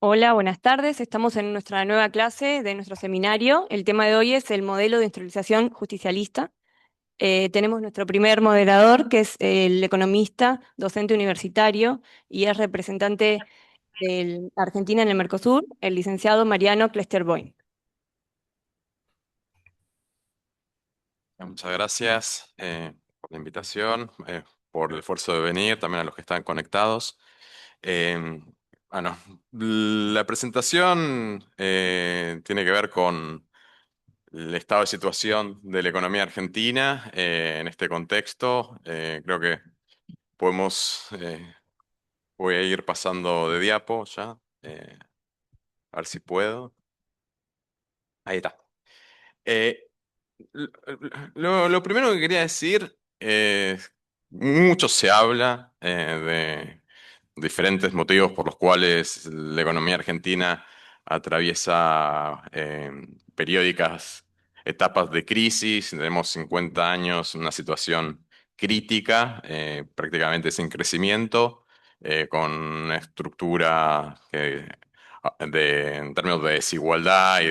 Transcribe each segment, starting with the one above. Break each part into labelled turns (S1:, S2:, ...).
S1: Hola, buenas tardes. Estamos en nuestra nueva clase de nuestro seminario. El tema de hoy es el modelo de industrialización justicialista. Tenemos nuestro primer moderador, que es el economista, docente universitario y es representante de Argentina en el Mercosur, el licenciado Mariano Klesterboim.
S2: Muchas gracias por la invitación, por el esfuerzo de venir, también a los que están conectados. Eh, bueno, la presentación tiene que ver con el estado de situación de la economía argentina en este contexto. Creo que podemos, voy a ir pasando de diapo ya, a ver si puedo. Ahí está. Eh, lo primero que quería decir es, mucho se habla de diferentes motivos por los cuales la economía argentina atraviesa periódicas etapas de crisis. Tenemos 50 años, una situación crítica, prácticamente sin crecimiento, con una estructura en términos de desigualdad y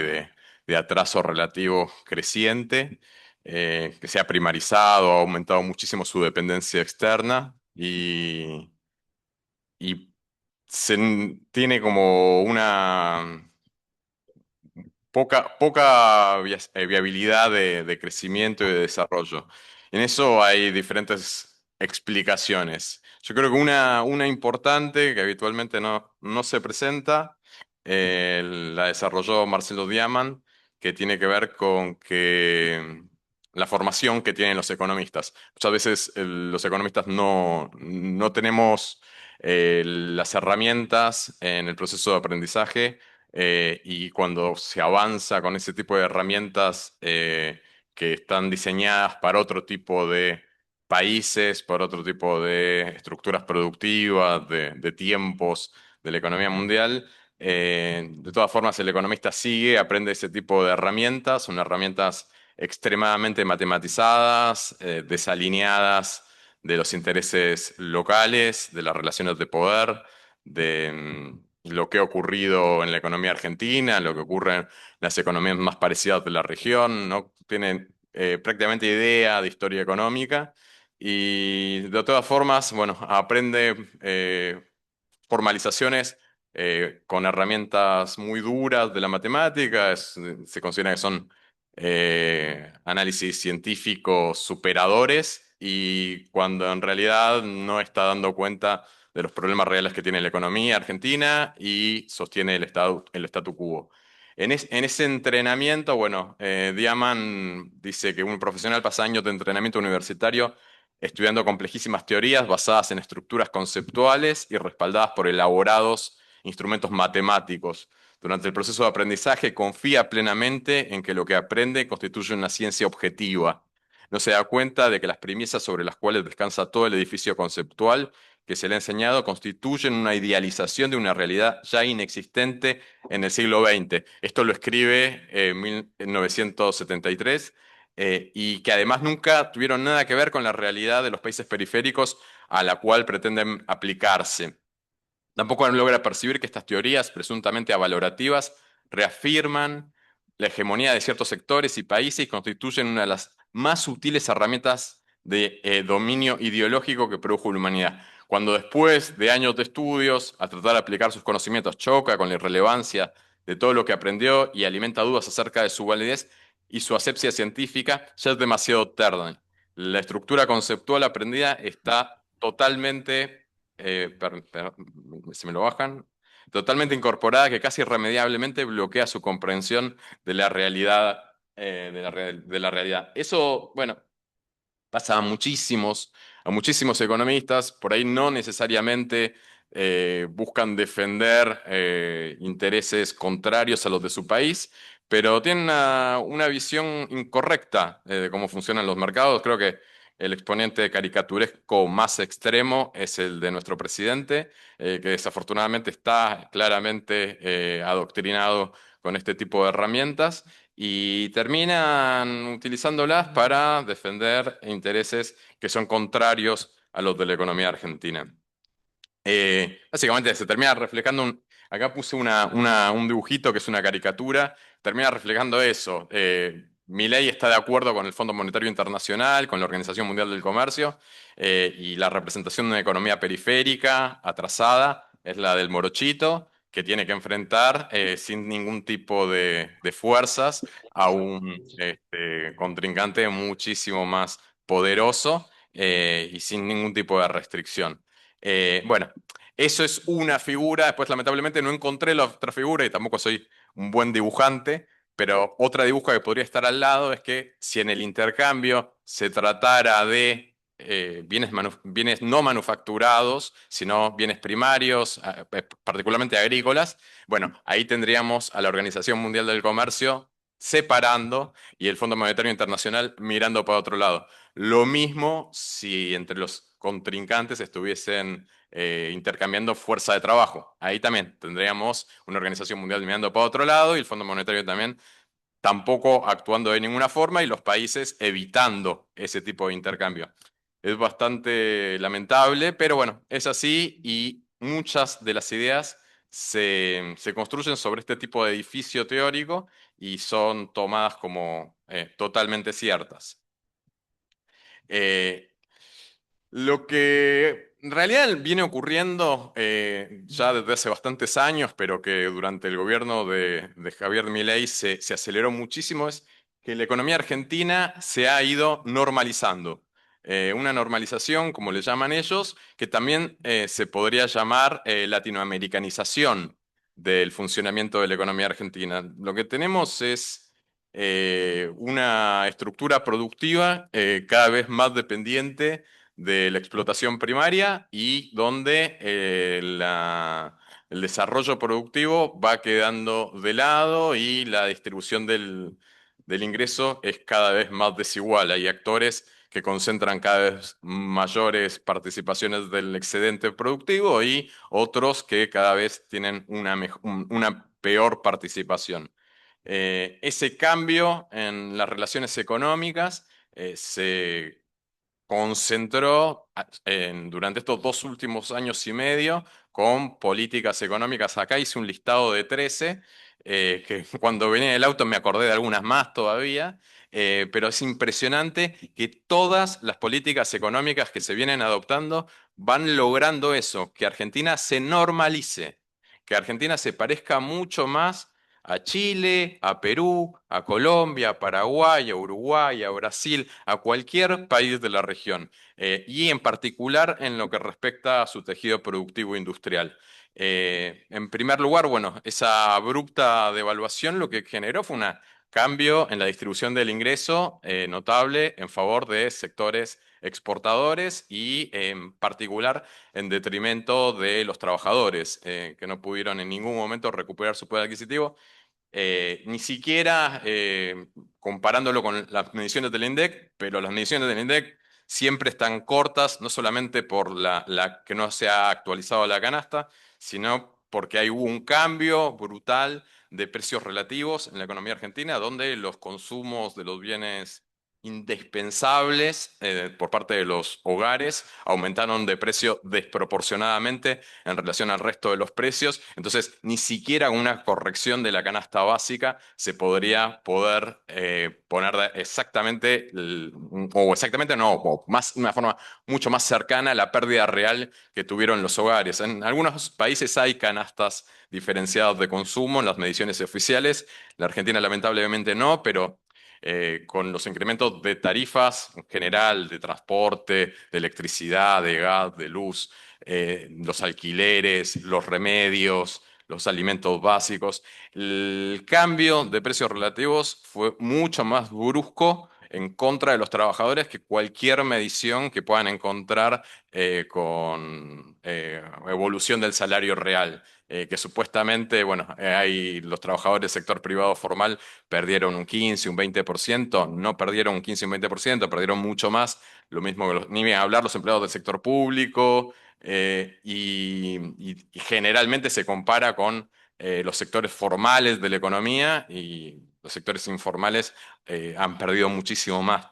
S2: de atraso relativo creciente, que se ha primarizado, ha aumentado muchísimo su dependencia externa y tiene como una poca viabilidad de crecimiento y de desarrollo. En eso hay diferentes explicaciones. Yo creo que una importante que habitualmente no se presenta, la desarrolló Marcelo Diamant, que tiene que ver con que la formación que tienen los economistas. Muchas veces los economistas no tenemos las herramientas en el proceso de aprendizaje, y cuando se avanza con ese tipo de herramientas que están diseñadas para otro tipo de países, para otro tipo de estructuras productivas, de tiempos de la economía mundial, de todas formas el economista sigue, aprende ese tipo de herramientas, son herramientas extremadamente matematizadas, desalineadas de los intereses locales, de las relaciones de poder, de lo que ha ocurrido en la economía argentina, lo que ocurre en las economías más parecidas de la región. No tienen prácticamente idea de historia económica y de todas formas, bueno, aprende formalizaciones con herramientas muy duras de la matemática. Se considera que son análisis científicos superadores, y cuando en realidad no está dando cuenta de los problemas reales que tiene la economía argentina y sostiene el statu quo. En ese entrenamiento, bueno, Diamant dice que un profesional pasa años de entrenamiento universitario estudiando complejísimas teorías basadas en estructuras conceptuales y respaldadas por elaborados instrumentos matemáticos. Durante el proceso de aprendizaje confía plenamente en que lo que aprende constituye una ciencia objetiva. No se da cuenta de que las premisas sobre las cuales descansa todo el edificio conceptual que se le ha enseñado constituyen una idealización de una realidad ya inexistente en el siglo XX. Esto lo escribe en 1973, y que además nunca tuvieron nada que ver con la realidad de los países periféricos a la cual pretenden aplicarse. Tampoco logra percibir que estas teorías, presuntamente avalorativas, reafirman la hegemonía de ciertos sectores y países y constituyen una de las más sutiles herramientas de dominio ideológico que produjo la humanidad. Cuando después de años de estudios, a tratar de aplicar sus conocimientos, choca con la irrelevancia de todo lo que aprendió y alimenta dudas acerca de su validez y su asepsia científica, ya es demasiado tarde. La estructura conceptual aprendida está totalmente si me lo bajan, totalmente incorporada, que casi irremediablemente bloquea su comprensión de la realidad, de la realidad. Eso, bueno, pasa a muchísimos economistas, por ahí no necesariamente buscan defender intereses contrarios a los de su país, pero tienen una visión incorrecta de cómo funcionan los mercados. Creo que el exponente caricaturesco más extremo es el de nuestro presidente, que desafortunadamente está claramente adoctrinado con este tipo de herramientas y terminan utilizándolas para defender intereses que son contrarios a los de la economía argentina. Básicamente se termina reflejando acá puse un dibujito que es una caricatura, termina reflejando eso. Milei está de acuerdo con el Fondo Monetario Internacional, con la Organización Mundial del Comercio, y la representación de una economía periférica, atrasada, es la del morochito, que tiene que enfrentar sin ningún tipo de fuerzas a un contrincante muchísimo más poderoso y sin ningún tipo de restricción. Bueno, eso es una figura. Después, lamentablemente, no encontré la otra figura y tampoco soy un buen dibujante, pero otra dibuja que podría estar al lado es que si en el intercambio se tratara de bienes no manufacturados, sino bienes primarios, particularmente agrícolas, bueno, ahí tendríamos a la Organización Mundial del Comercio separando y el Fondo Monetario Internacional mirando para otro lado. Lo mismo si entre los contrincantes estuviesen intercambiando fuerza de trabajo. Ahí también tendríamos una organización mundial mirando para otro lado y el Fondo Monetario también tampoco actuando de ninguna forma y los países evitando ese tipo de intercambio. Es bastante lamentable, pero bueno, es así y muchas de las ideas se construyen sobre este tipo de edificio teórico y son tomadas como totalmente ciertas. Eh, lo que en realidad viene ocurriendo ya desde hace bastantes años, pero que durante el gobierno de Javier Milei se aceleró muchísimo, es que la economía argentina se ha ido normalizando. Una normalización, como le llaman ellos, que también se podría llamar latinoamericanización del funcionamiento de la economía argentina. Lo que tenemos es una estructura productiva cada vez más dependiente de la explotación primaria y donde el desarrollo productivo va quedando de lado y la distribución del ingreso es cada vez más desigual. Hay actores que concentran cada vez mayores participaciones del excedente productivo y otros que cada vez tienen una peor participación. Ese cambio en las relaciones económicas se concentró durante estos 2 últimos años y medio con políticas económicas. Acá hice un listado de 13, que cuando venía en el auto me acordé de algunas más todavía, pero es impresionante que todas las políticas económicas que se vienen adoptando van logrando eso, que Argentina se normalice, que Argentina se parezca mucho más a Chile, a Perú, a Colombia, a Paraguay, a Uruguay, a Brasil, a cualquier país de la región, y en particular en lo que respecta a su tejido productivo industrial. En primer lugar, bueno, esa abrupta devaluación lo que generó fue un cambio en la distribución del ingreso notable en favor de sectores exportadores y en particular en detrimento de los trabajadores, que no pudieron en ningún momento recuperar su poder adquisitivo ni siquiera comparándolo con las mediciones del INDEC, pero las mediciones del INDEC siempre están cortas, no solamente por la que no se ha actualizado la canasta, sino porque hubo un cambio brutal de precios relativos en la economía argentina, donde los consumos de los bienes indispensables por parte de los hogares aumentaron de precio desproporcionadamente en relación al resto de los precios. Entonces, ni siquiera una corrección de la canasta básica se podría poder poner exactamente, o exactamente no, o más, una forma mucho más cercana a la pérdida real que tuvieron los hogares. En algunos países hay canastas diferenciadas de consumo en las mediciones oficiales. La Argentina lamentablemente no, pero con los incrementos de tarifas en general, de transporte, de electricidad, de gas, de luz, los alquileres, los remedios, los alimentos básicos. El cambio de precios relativos fue mucho más brusco en contra de los trabajadores que cualquier medición que puedan encontrar con evolución del salario real. Que supuestamente, bueno, hay los trabajadores del sector privado formal perdieron un 15, un 20%, no perdieron un 15, un 20%, perdieron mucho más, lo mismo que ni bien hablar los empleados del sector público, y generalmente se compara con los sectores formales de la economía y los sectores informales han perdido muchísimo más,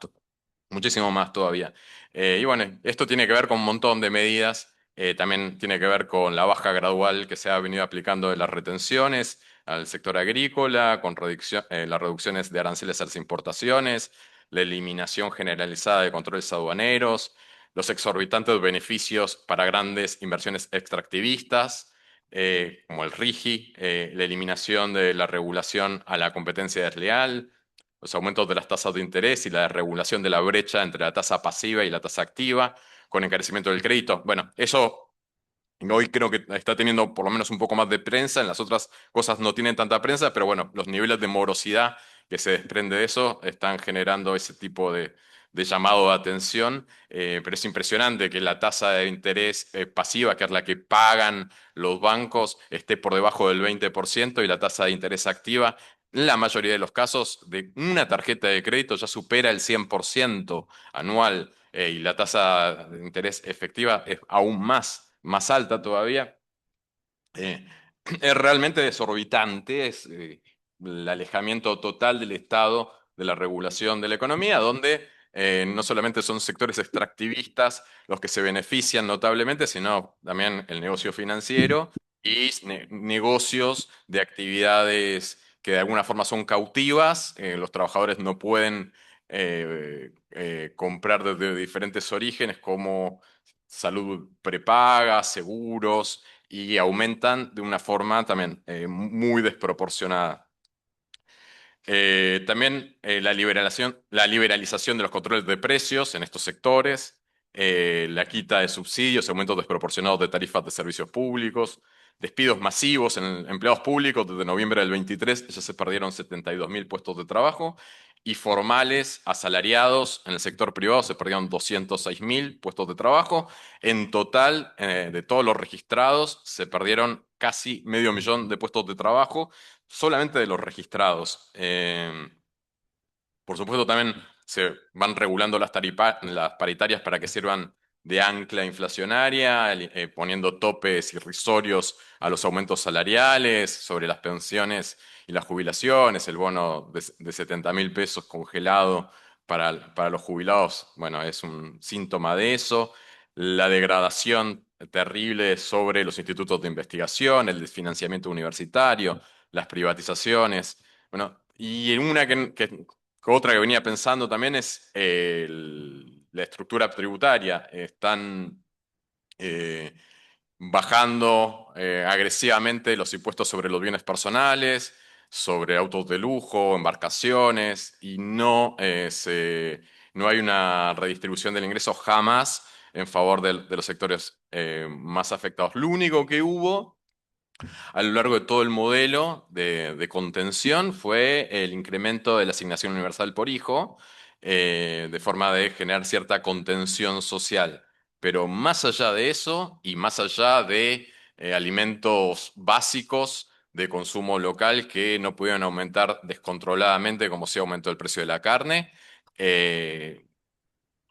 S2: muchísimo más todavía. Y bueno, esto tiene que ver con un montón de medidas También tiene que ver con la baja gradual que se ha venido aplicando de las retenciones al sector agrícola, con las reducciones de aranceles a las importaciones, la eliminación generalizada de controles aduaneros, los exorbitantes beneficios para grandes inversiones extractivistas, como el RIGI, la eliminación de la regulación a la competencia desleal, los aumentos de las tasas de interés y la regulación de la brecha entre la tasa pasiva y la tasa activa, con encarecimiento del crédito. Bueno, eso hoy creo que está teniendo por lo menos un poco más de prensa, en las otras cosas no tienen tanta prensa, pero bueno, los niveles de morosidad que se desprende de eso están generando ese tipo de llamado de atención, pero es impresionante que la tasa de interés pasiva, que es la que pagan los bancos, esté por debajo del 20% y la tasa de interés activa, en la mayoría de los casos, de una tarjeta de crédito ya supera el 100% anual, y la tasa de interés efectiva es aún más alta todavía. Eh, es realmente desorbitante, es el alejamiento total del Estado de la regulación de la economía, donde no solamente son sectores extractivistas los que se benefician notablemente, sino también el negocio financiero y negocios de actividades que de alguna forma son cautivas. Los trabajadores no pueden comprar desde diferentes orígenes como salud prepaga, seguros, y aumentan de una forma también muy desproporcionada. También la liberalización de los controles de precios en estos sectores, la quita de subsidios, aumentos desproporcionados de tarifas de servicios públicos, despidos masivos en empleados públicos. Desde noviembre del 23 ya se perdieron 72.000 puestos de trabajo, y formales asalariados en el sector privado se perdieron 206.000 puestos de trabajo. En total, de todos los registrados, se perdieron casi medio millón de puestos de trabajo solamente de los registrados. Por supuesto, también se van regulando las paritarias para que sirvan de ancla inflacionaria, poniendo topes irrisorios a los aumentos salariales, sobre las pensiones y las jubilaciones, el bono de 70.000 pesos congelado para los jubilados. Bueno, es un síntoma de eso. La degradación terrible sobre los institutos de investigación, el desfinanciamiento universitario, las privatizaciones. Bueno, y en otra que venía pensando también es la estructura tributaria. Están eh, bajando agresivamente los impuestos sobre los bienes personales, sobre autos de lujo, embarcaciones, y no hay una redistribución del ingreso jamás en favor de los sectores más afectados. Lo único que hubo a lo largo de todo el modelo de contención fue el incremento de la asignación universal por hijo, de forma de generar cierta contención social. Pero más allá de eso y más allá de alimentos básicos de consumo local que no pudieron aumentar descontroladamente como se aumentó el precio de la carne, eh,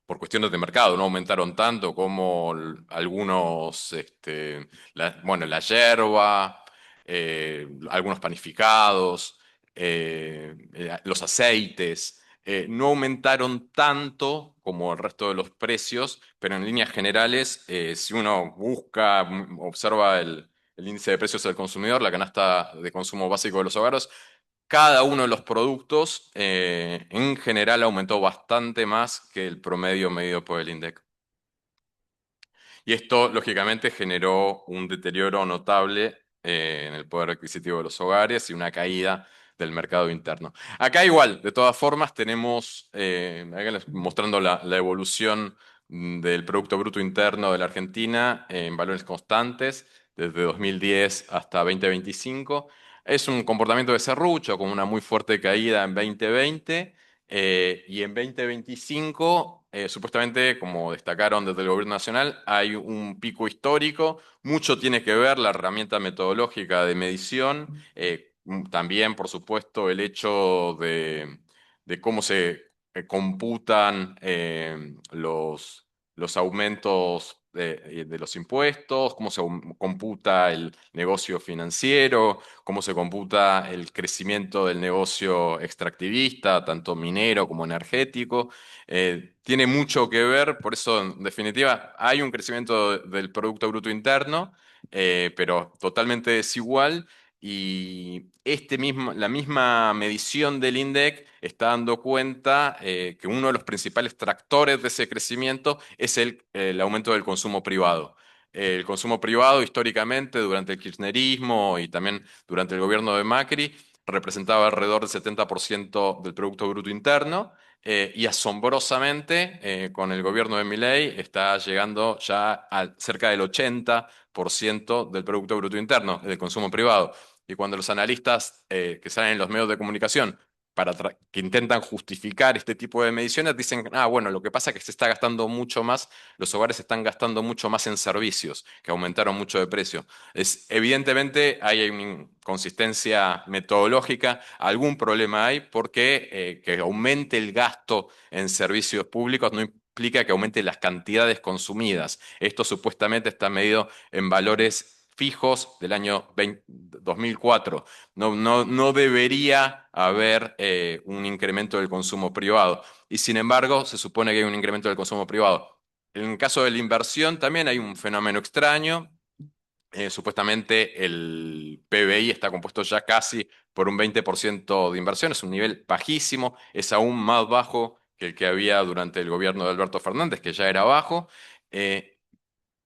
S2: por cuestiones de mercado, no aumentaron tanto como algunos, bueno, la yerba, algunos panificados, los aceites, no aumentaron tanto como el resto de los precios, pero en líneas generales, si uno busca, observa el índice de precios del consumidor, la canasta de consumo básico de los hogares, cada uno de los productos en general aumentó bastante más que el promedio medido por el INDEC. Y esto, lógicamente, generó un deterioro notable en el poder adquisitivo de los hogares y una caída del mercado interno. Acá igual, de todas formas, tenemos, acá mostrando la evolución del Producto Bruto Interno de la Argentina en valores constantes desde 2010 hasta 2025. Es un comportamiento de serrucho, con una muy fuerte caída en 2020, y en 2025, supuestamente, como destacaron desde el Gobierno Nacional, hay un pico histórico. Mucho tiene que ver la herramienta metodológica de medición, también, por supuesto, el hecho de cómo se computan los aumentos de los impuestos, cómo se computa el negocio financiero, cómo se computa el crecimiento del negocio extractivista, tanto minero como energético. Tiene mucho que ver, por eso, en definitiva, hay un crecimiento del Producto Bruto Interno, pero totalmente desigual. Y la misma medición del INDEC está dando cuenta que uno de los principales tractores de ese crecimiento es el aumento del consumo privado. El consumo privado, históricamente, durante el kirchnerismo y también durante el gobierno de Macri, representaba alrededor del 70% del Producto Bruto Interno. Y asombrosamente, con el gobierno de Milei está llegando ya a cerca del 80% del Producto Bruto Interno, del consumo privado. Y cuando los analistas que salen en los medios de comunicación que intentan justificar este tipo de mediciones, dicen, ah, bueno, lo que pasa es que se está gastando mucho más, los hogares están gastando mucho más en servicios, que aumentaron mucho de precio. Evidentemente hay una inconsistencia metodológica, algún problema hay, porque que aumente el gasto en servicios públicos no implica que aumente las cantidades consumidas. Esto supuestamente está medido en valores fijos del año 2004. No debería haber un incremento del consumo privado. Y sin embargo, se supone que hay un incremento del consumo privado. En el caso de la inversión también hay un fenómeno extraño. Supuestamente el PBI está compuesto ya casi por un 20% de inversión, es un nivel bajísimo, es aún más bajo que el que había durante el gobierno de Alberto Fernández, que ya era bajo. Eh,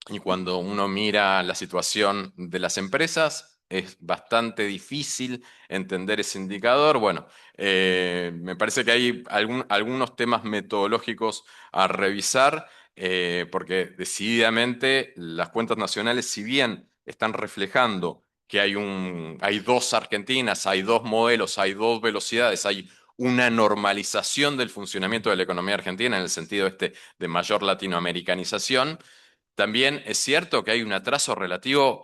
S2: y cuando uno mira la situación de las empresas, es bastante difícil entender ese indicador. Bueno, me parece que hay algunos temas metodológicos a revisar, porque decididamente las cuentas nacionales, si bien están reflejando que hay dos Argentinas, hay dos modelos, hay dos velocidades, hay una normalización del funcionamiento de la economía argentina en el sentido este de mayor latinoamericanización. También es cierto que hay un atraso relativo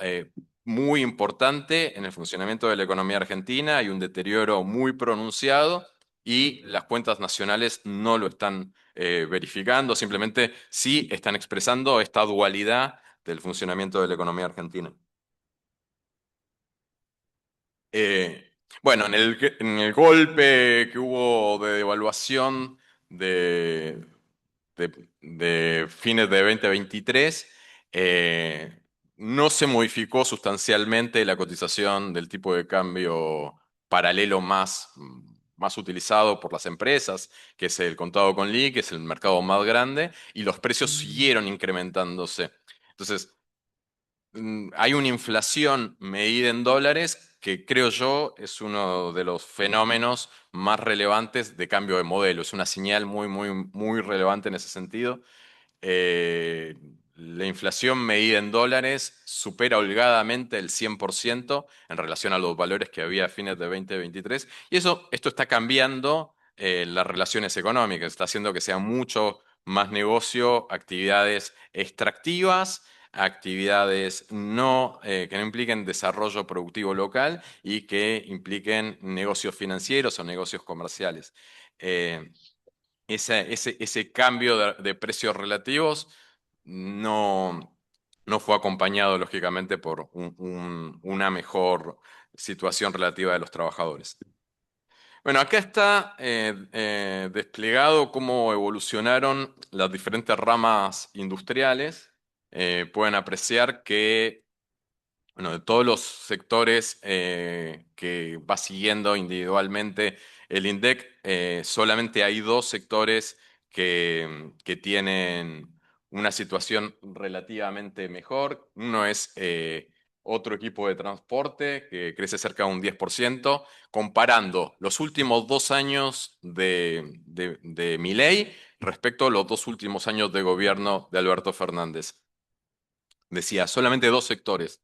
S2: muy importante en el funcionamiento de la economía argentina, hay un deterioro muy pronunciado y las cuentas nacionales no lo están verificando, simplemente sí están expresando esta dualidad del funcionamiento de la economía argentina. Bueno, en el golpe que hubo de devaluación de, de fines de 2023, no se modificó sustancialmente la cotización del tipo de cambio paralelo más utilizado por las empresas, que es el contado con liqui, que es el mercado más grande, y los precios siguieron incrementándose. Entonces, hay una inflación medida en dólares que creo yo es uno de los fenómenos más relevantes de cambio de modelo. Es una señal muy, muy, muy relevante en ese sentido. Eh, la inflación medida en dólares supera holgadamente el 100% en relación a los valores que había a fines de 2023. Y esto está cambiando las relaciones económicas, está haciendo que sea mucho más negocio, actividades extractivas, actividades que no impliquen desarrollo productivo local y que impliquen negocios financieros o negocios comerciales. Eh, ese cambio de precios relativos no, no fue acompañado, lógicamente, por una mejor situación relativa de los trabajadores. Bueno, acá está desplegado cómo evolucionaron las diferentes ramas industriales. Pueden apreciar que bueno, de todos los sectores que va siguiendo individualmente el INDEC, solamente hay dos sectores que tienen una situación relativamente mejor. Uno es otro equipo de transporte que crece cerca de un 10%, comparando los últimos 2 años de Milei respecto a los 2 últimos años de gobierno de Alberto Fernández. Decía, solamente dos sectores.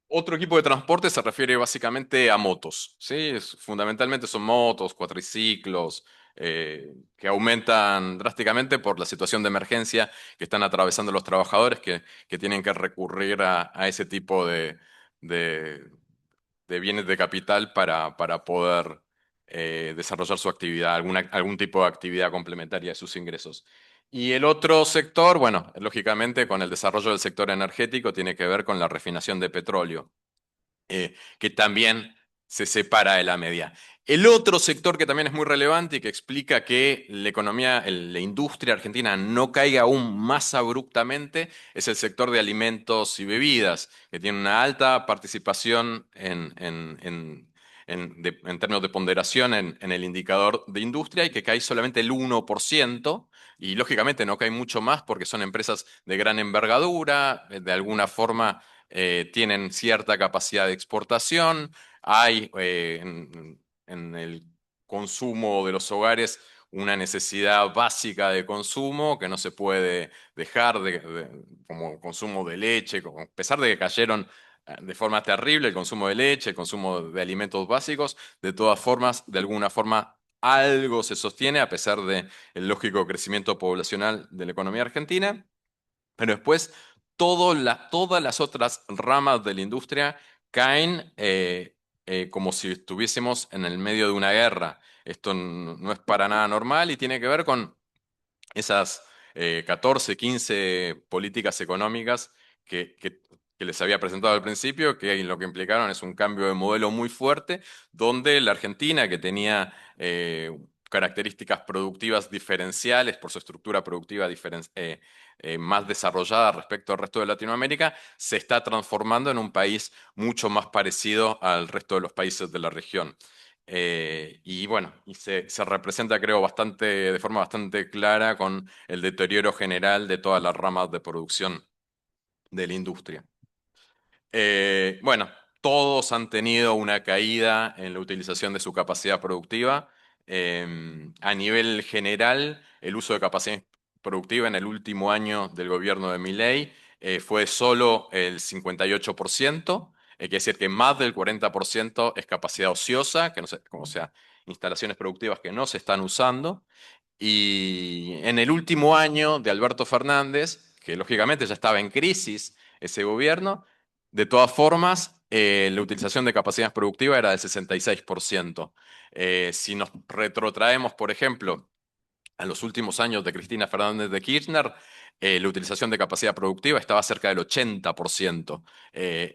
S2: Otro equipo de transporte se refiere básicamente a motos, ¿sí? Fundamentalmente son motos, cuatriciclos, que aumentan drásticamente por la situación de emergencia que están atravesando los trabajadores que tienen que recurrir a ese tipo de, de bienes de capital para poder desarrollar su actividad, algún tipo de actividad complementaria a sus ingresos. Y el otro sector, bueno, lógicamente con el desarrollo del sector energético tiene que ver con la refinación de petróleo, que también se separa de la media. El otro sector que también es muy relevante y que explica que la economía, la industria argentina no caiga aún más abruptamente es el sector de alimentos y bebidas, que tiene una alta participación en términos de ponderación en el indicador de industria y que cae solamente el 1%. Y lógicamente no cae mucho más porque son empresas de gran envergadura, de alguna forma tienen cierta capacidad de exportación, hay en el consumo de los hogares una necesidad básica de consumo que no se puede dejar, como consumo de leche, a pesar de que cayeron de forma terrible el consumo de leche, el consumo de alimentos básicos, de todas formas, de alguna forma, algo se sostiene a pesar del lógico crecimiento poblacional de la economía argentina. Pero después todas las otras ramas de la industria caen como si estuviésemos en el medio de una guerra. Esto no es para nada normal y tiene que ver con esas 14, 15 políticas económicas que les había presentado al principio, que lo que implicaron es un cambio de modelo muy fuerte, donde la Argentina, que tenía características productivas diferenciales por su estructura productiva más desarrollada respecto al resto de Latinoamérica, se está transformando en un país mucho más parecido al resto de los países de la región. Y bueno, se representa, creo, de forma bastante clara con el deterioro general de todas las ramas de producción de la industria. Bueno, todos han tenido una caída en la utilización de su capacidad productiva. A nivel general, el uso de capacidad productiva en el último año del gobierno de Milei fue solo el 58%. Quiere decir que más del 40% es capacidad ociosa, que no se- o sea, instalaciones productivas que no se están usando. Y en el último año de Alberto Fernández, que lógicamente ya estaba en crisis ese gobierno, de todas formas, la utilización de capacidades productivas era del 66%. Si nos retrotraemos, por ejemplo, a los últimos años de Cristina Fernández de Kirchner, la utilización de capacidad productiva estaba cerca del 80%.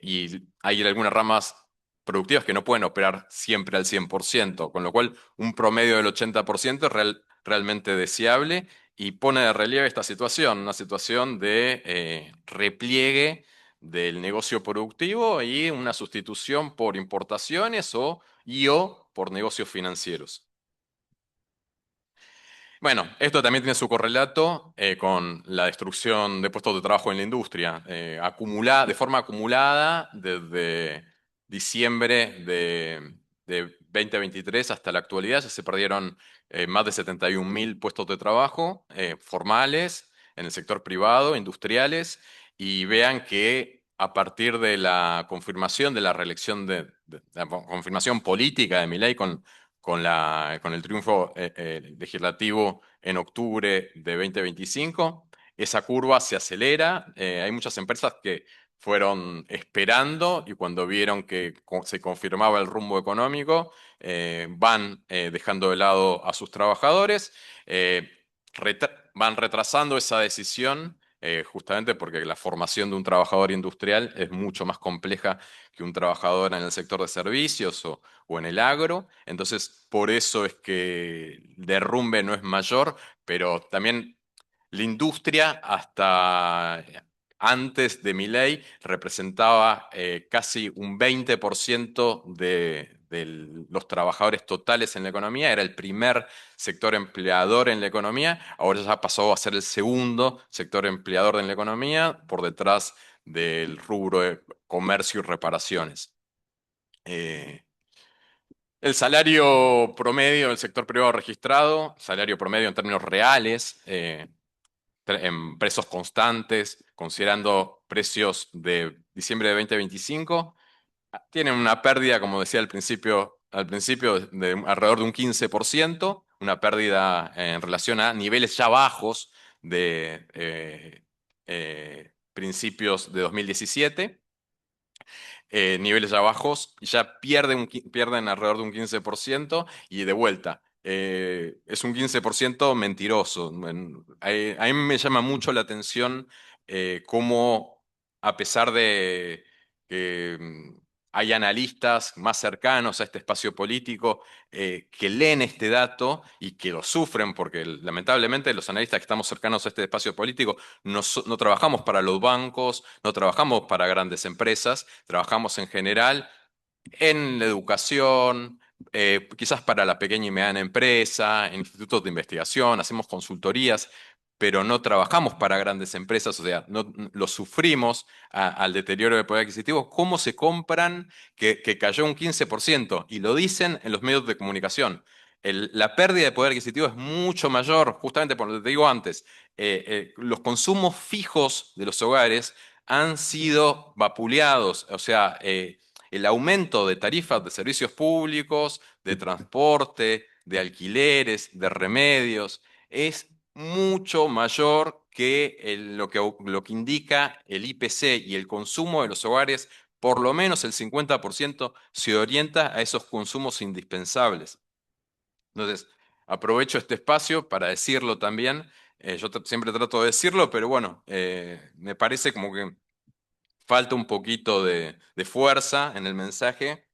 S2: Y hay algunas ramas productivas que no pueden operar siempre al 100%, con lo cual un promedio del 80% es realmente deseable y pone de relieve esta situación, una situación de repliegue del negocio productivo y una sustitución por importaciones o por negocios financieros. Bueno, esto también tiene su correlato con la destrucción de puestos de trabajo en la industria, de forma acumulada desde diciembre de 2023 hasta la actualidad. Ya se perdieron más de 71.000 puestos de trabajo formales en el sector privado, industriales, y vean que a partir de la confirmación de la reelección de la confirmación política de Milei con el triunfo legislativo en octubre de 2025. Esa curva se acelera. Hay muchas empresas que fueron esperando y cuando vieron que se confirmaba el rumbo económico, van dejando de lado a sus trabajadores, eh, van retrasando esa decisión. Justamente porque la formación de un trabajador industrial es mucho más compleja que un trabajador en el sector de servicios o en el agro. Entonces, por eso es que el derrumbe no es mayor, pero también la industria hasta antes de mi ley representaba casi un 20% de los trabajadores totales en la economía, era el primer sector empleador en la economía, ahora ya pasó a ser el segundo sector empleador en la economía, por detrás del rubro de comercio y reparaciones. Eh, el salario promedio del sector privado registrado, salario promedio en términos reales, en precios constantes, considerando precios de diciembre de 2025, tienen una pérdida, como decía al principio de alrededor de un 15%, una pérdida en relación a niveles ya bajos de principios de 2017, niveles ya bajos, ya pierden alrededor de un 15% y de vuelta. es un 15% mentiroso. A mí me llama mucho la atención cómo, a pesar de que hay analistas más cercanos a este espacio político que leen este dato y que lo sufren, porque lamentablemente los analistas que estamos cercanos a este espacio político no trabajamos para los bancos, no trabajamos para grandes empresas, trabajamos en general en la educación, quizás para la pequeña y mediana empresa, en institutos de investigación, hacemos consultorías, pero no trabajamos para grandes empresas, o sea, no lo sufrimos al deterioro del poder adquisitivo. ¿Cómo se compran que cayó un 15%? Y lo dicen en los medios de comunicación. La pérdida de poder adquisitivo es mucho mayor, justamente por lo que te digo antes. Los consumos fijos de los hogares han sido vapuleados, o sea, el aumento de tarifas de servicios públicos, de transporte, de alquileres, de remedios, es mucho mayor que lo que indica el IPC, y el consumo de los hogares, por lo menos el 50% se orienta a esos consumos indispensables. Entonces, aprovecho este espacio para decirlo también. Yo siempre trato de decirlo, pero bueno, me parece como que falta un poquito de fuerza en el mensaje,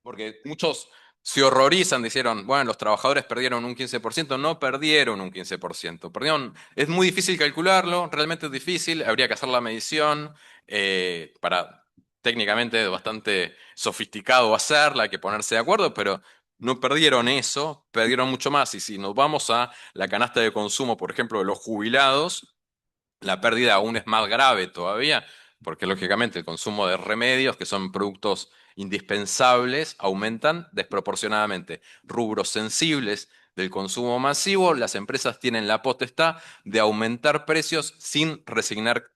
S2: porque muchos se horrorizan, dijeron, bueno, los trabajadores perdieron un 15%. No perdieron un 15%, perdieron, es muy difícil calcularlo, realmente es difícil, habría que hacer la medición para técnicamente bastante sofisticado hacerla, hay que ponerse de acuerdo, pero no perdieron eso, perdieron mucho más. Y si nos vamos a la canasta de consumo, por ejemplo, de los jubilados, la pérdida aún es más grave todavía, porque lógicamente el consumo de remedios, que son productos indispensables, aumentan desproporcionadamente. Rubros sensibles del consumo masivo, las empresas tienen la potestad de aumentar precios sin resignar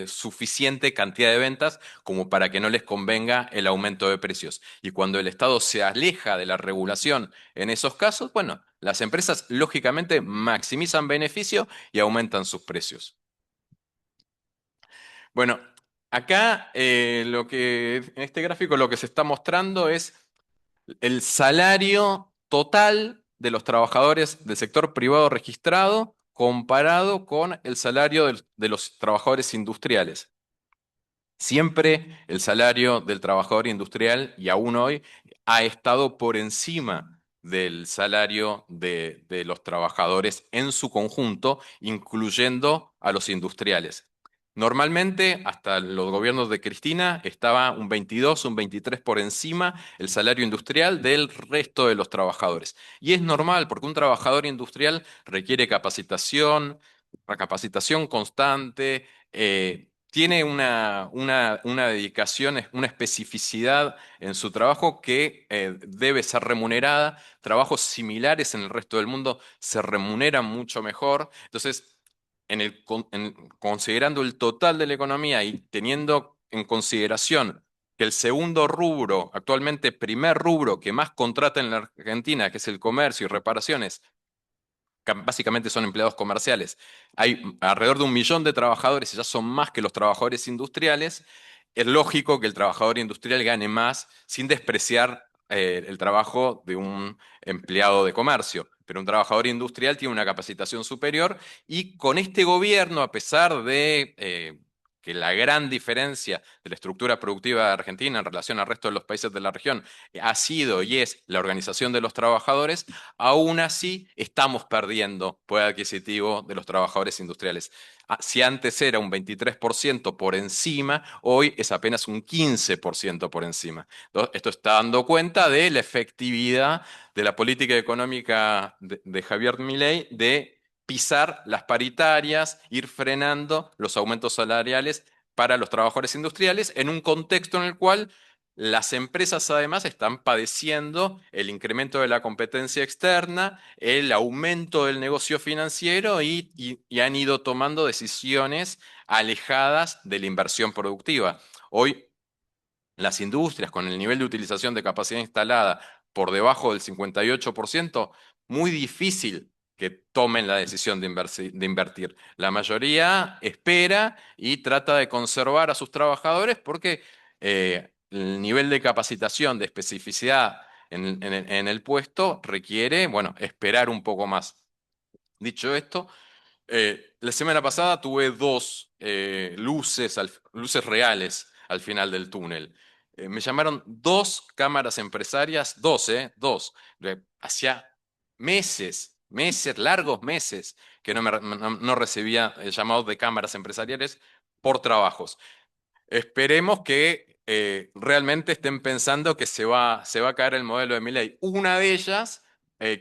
S2: suficiente cantidad de ventas como para que no les convenga el aumento de precios. Y cuando el Estado se aleja de la regulación en esos casos, bueno, las empresas lógicamente maximizan beneficio y aumentan sus precios. Bueno, acá en este gráfico lo que se está mostrando es el salario total de los trabajadores del sector privado registrado comparado con el salario de los trabajadores industriales. Siempre el salario del trabajador industrial, y aún hoy, ha estado por encima del salario de los trabajadores en su conjunto, incluyendo a los industriales. Normalmente, hasta los gobiernos de Cristina, estaba un 22, un 23 por encima el salario industrial del resto de los trabajadores. Y es normal, porque un trabajador industrial requiere capacitación constante, tiene una dedicación, una especificidad en su trabajo que debe ser remunerada. Trabajos similares en el resto del mundo se remuneran mucho mejor. Entonces, considerando el total de la economía y teniendo en consideración que el segundo rubro, actualmente primer rubro que más contrata en la Argentina, que es el comercio y reparaciones, básicamente son empleados comerciales. Hay alrededor de 1 millón de trabajadores y ya son más que los trabajadores industriales. Es lógico que el trabajador industrial gane más sin despreciar el trabajo de un empleado de comercio. Pero un trabajador industrial tiene una capacitación superior, y con este gobierno, a pesar de que la gran diferencia de la estructura productiva de Argentina en relación al resto de los países de la región ha sido y es la organización de los trabajadores, aún así estamos perdiendo poder adquisitivo de los trabajadores industriales. Si antes era un 23% por encima, hoy es apenas un 15% por encima. Esto está dando cuenta de la efectividad de la política económica de Javier Milei de pisar las paritarias, ir frenando los aumentos salariales para los trabajadores industriales en un contexto en el cual las empresas además están padeciendo el incremento de la competencia externa, el aumento del negocio financiero, y han ido tomando decisiones alejadas de la inversión productiva. Hoy las industrias con el nivel de utilización de capacidad instalada por debajo del 58%, muy difícil que tomen la decisión de invertir. La mayoría espera y trata de conservar a sus trabajadores porque el nivel de capacitación, de especificidad en el puesto, requiere, bueno, esperar un poco más. Dicho esto, la semana pasada tuve dos luces reales al final del túnel. Me llamaron dos cámaras empresarias, hacía meses, largos meses, que no recibía llamados de cámaras empresariales por trabajos. Esperemos que realmente estén pensando que se va a caer el modelo de Milei. Una de ellas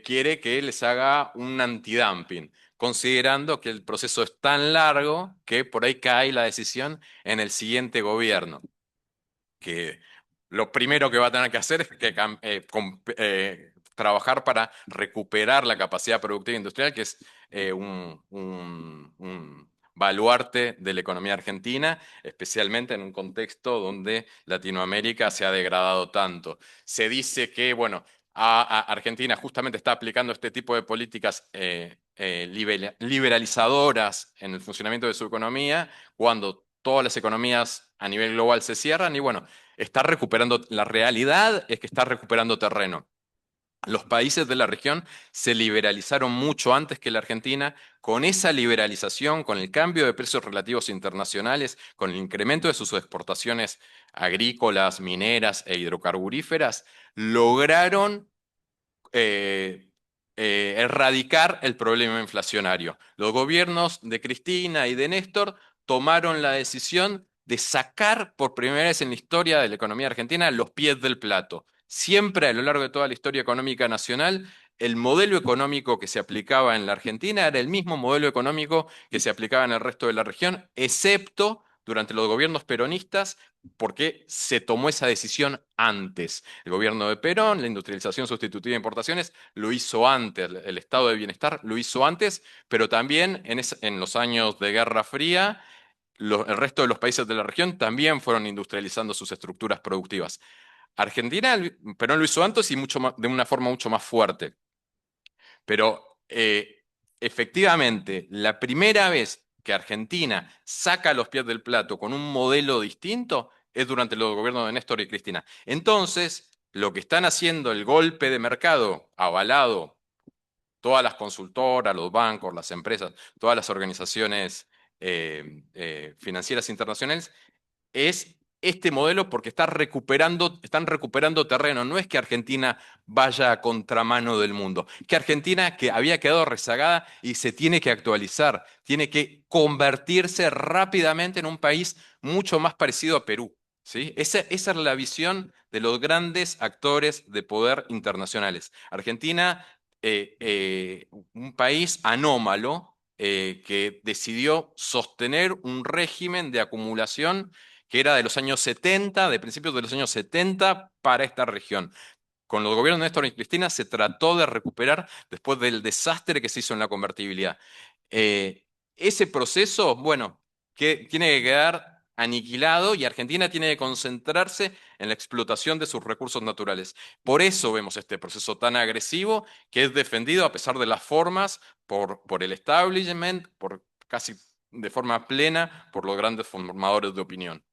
S2: quiere que les haga un antidumping, considerando que el proceso es tan largo que por ahí cae la decisión en el siguiente gobierno, que lo primero que va a tener que hacer es trabajar para recuperar la capacidad productiva industrial, que es un baluarte de la economía argentina, especialmente en un contexto donde Latinoamérica se ha degradado tanto. Se dice que, bueno, Argentina justamente está aplicando este tipo de políticas liberalizadoras en el funcionamiento de su economía, cuando todas las economías a nivel global se cierran y bueno, está recuperando, la realidad es que está recuperando terreno. Los países de la región se liberalizaron mucho antes que la Argentina. Con esa liberalización, con el cambio de precios relativos internacionales, con el incremento de sus exportaciones agrícolas, mineras e hidrocarburíferas, lograron eh, erradicar el problema inflacionario. Los gobiernos de Cristina y de Néstor tomaron la decisión de sacar por primera vez en la historia de la economía argentina los pies del plato. Siempre a lo largo de toda la historia económica nacional, el modelo económico que se aplicaba en la Argentina era el mismo modelo económico que se aplicaba en el resto de la región, excepto durante los gobiernos peronistas, porque se tomó esa decisión antes. El gobierno de Perón, la industrialización sustitutiva de importaciones, lo hizo antes, el estado de bienestar lo hizo antes, pero también en los años de Guerra Fría, el resto de los países de la región también fueron industrializando sus estructuras productivas. Argentina, Perón lo hizo antes y de una forma mucho más fuerte. Pero efectivamente, la primera vez que Argentina saca los pies del plato con un modelo distinto es durante los gobiernos de Néstor y Cristina. Entonces, lo que están haciendo el golpe de mercado avalado, todas las consultoras, los bancos, las empresas, todas las organizaciones financieras internacionales, es este modelo porque están recuperando terreno. No es que Argentina vaya a contramano del mundo, que Argentina que había quedado rezagada y se tiene que actualizar, tiene que convertirse rápidamente en un país mucho más parecido a Perú. ¿Sí? Esa es la visión de los grandes actores de poder internacionales. Argentina, un país anómalo que decidió sostener un régimen de acumulación que era de los años 70, de principios de los años 70 para esta región. Con los gobiernos de Néstor y Cristina se trató de recuperar después del desastre que se hizo en la convertibilidad. Eh, Ese proceso, bueno, que tiene que quedar aniquilado y Argentina tiene que concentrarse en la explotación de sus recursos naturales. Por eso vemos este proceso tan agresivo que es defendido a pesar de las formas por el establishment, por casi de forma plena por los grandes formadores de opinión.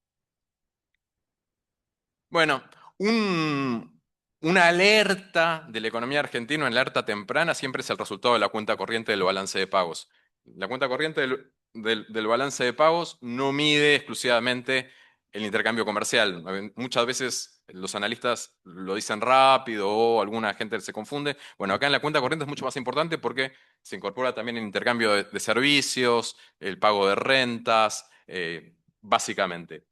S2: Bueno, una alerta de la economía argentina, una alerta temprana, siempre es el resultado de la cuenta corriente del balance de pagos. La cuenta corriente del balance de pagos no mide exclusivamente el intercambio comercial. Muchas veces los analistas lo dicen rápido o alguna gente se confunde. Bueno, acá en la cuenta corriente es mucho más importante porque se incorpora también el intercambio de servicios, el pago de rentas, básicamente.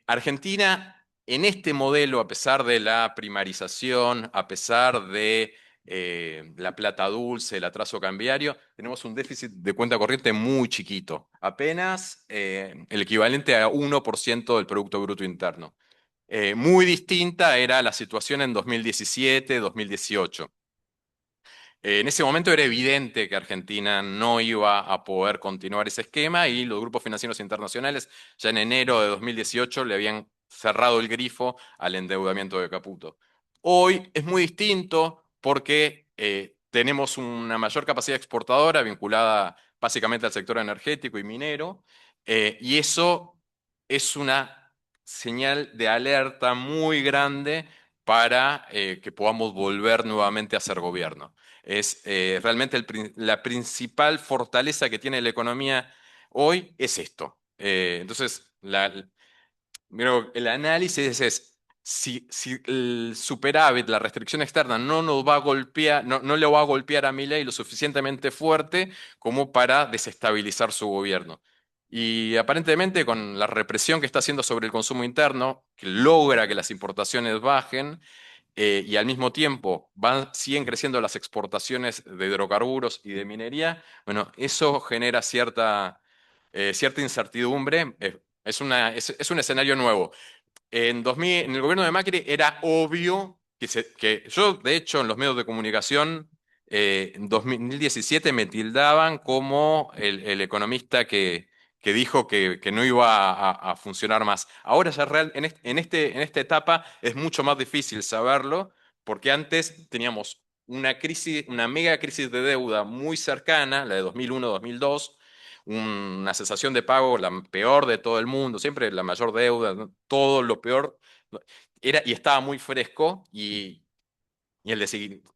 S2: Argentina, en este modelo, a pesar de la primarización, a pesar de la plata dulce, el atraso cambiario, tenemos un déficit de cuenta corriente muy chiquito, apenas el equivalente a 1% del Producto Bruto Interno. Muy distinta era la situación en 2017, 2018. En ese momento era evidente que Argentina no iba a poder continuar ese esquema y los grupos financieros internacionales ya en enero de 2018 le habían cerrado el grifo al endeudamiento de Caputo. Hoy es muy distinto porque tenemos una mayor capacidad exportadora vinculada básicamente al sector energético y minero, y eso es una señal de alerta muy grande para que podamos volver nuevamente a ser gobierno. Es realmente la principal fortaleza que tiene la economía hoy es esto. Entonces, creo que el análisis es si el superávit, la restricción externa, no nos va a golpear, no le va a golpear a Milei lo suficientemente fuerte como para desestabilizar su gobierno. Y aparentemente con la represión que está haciendo sobre el consumo interno, que logra que las importaciones bajen, y al mismo tiempo siguen creciendo las exportaciones de hidrocarburos y de minería, bueno, eso genera cierta incertidumbre. Es un escenario nuevo. En el gobierno de Macri era obvio que yo, de hecho, en los medios de comunicación, en 2017 me tildaban como el economista que dijo que no iba a funcionar más. Ahora ya en esta etapa es mucho más difícil saberlo, porque antes teníamos una crisis, una mega crisis de deuda muy cercana, la de 2001-2002, una cesación de pago, la peor de todo el mundo, siempre la mayor deuda, ¿no? Todo lo peor, ¿no? Y estaba muy fresco y el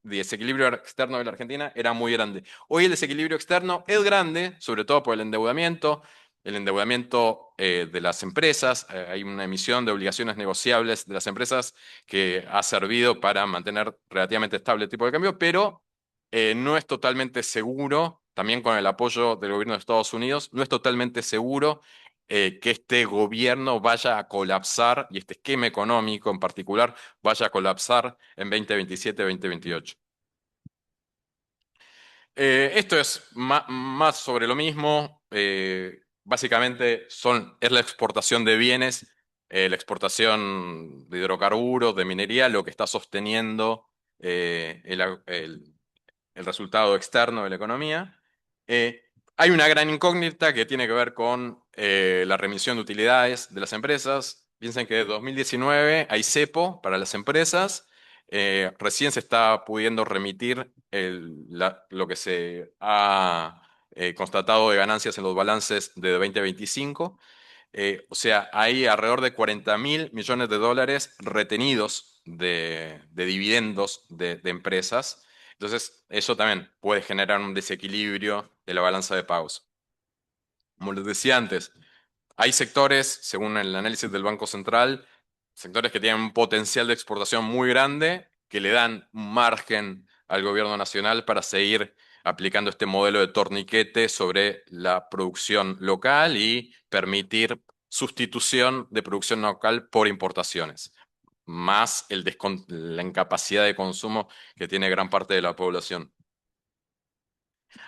S2: desequilibrio externo de la Argentina era muy grande. Hoy el desequilibrio externo es grande, sobre todo por el endeudamiento de las empresas. Hay una emisión de obligaciones negociables de las empresas que ha servido para mantener relativamente estable el tipo de cambio, pero no es totalmente seguro, también con el apoyo del gobierno de Estados Unidos, no es totalmente seguro que este gobierno vaya a colapsar y este esquema económico en particular vaya a colapsar en 2027-2028. Esto es más sobre lo mismo. Básicamente es la exportación de bienes, la exportación de hidrocarburos, de minería, lo que está sosteniendo el resultado externo de la economía. Hay una gran incógnita que tiene que ver con la remisión de utilidades de las empresas. Piensen que desde 2019 hay cepo para las empresas. Recién se está pudiendo remitir lo que se ha constatado de ganancias en los balances de 2025. O sea, hay alrededor de 40.000 millones de dólares retenidos de dividendos de empresas. Entonces, eso también puede generar un desequilibrio de la balanza de pagos. Como les decía antes, hay sectores, según el análisis del Banco Central, sectores que tienen un potencial de exportación muy grande, que le dan un margen al gobierno nacional para seguir aplicando este modelo de torniquete sobre la producción local y permitir sustitución de producción local por importaciones, más la incapacidad de consumo que tiene gran parte de la población.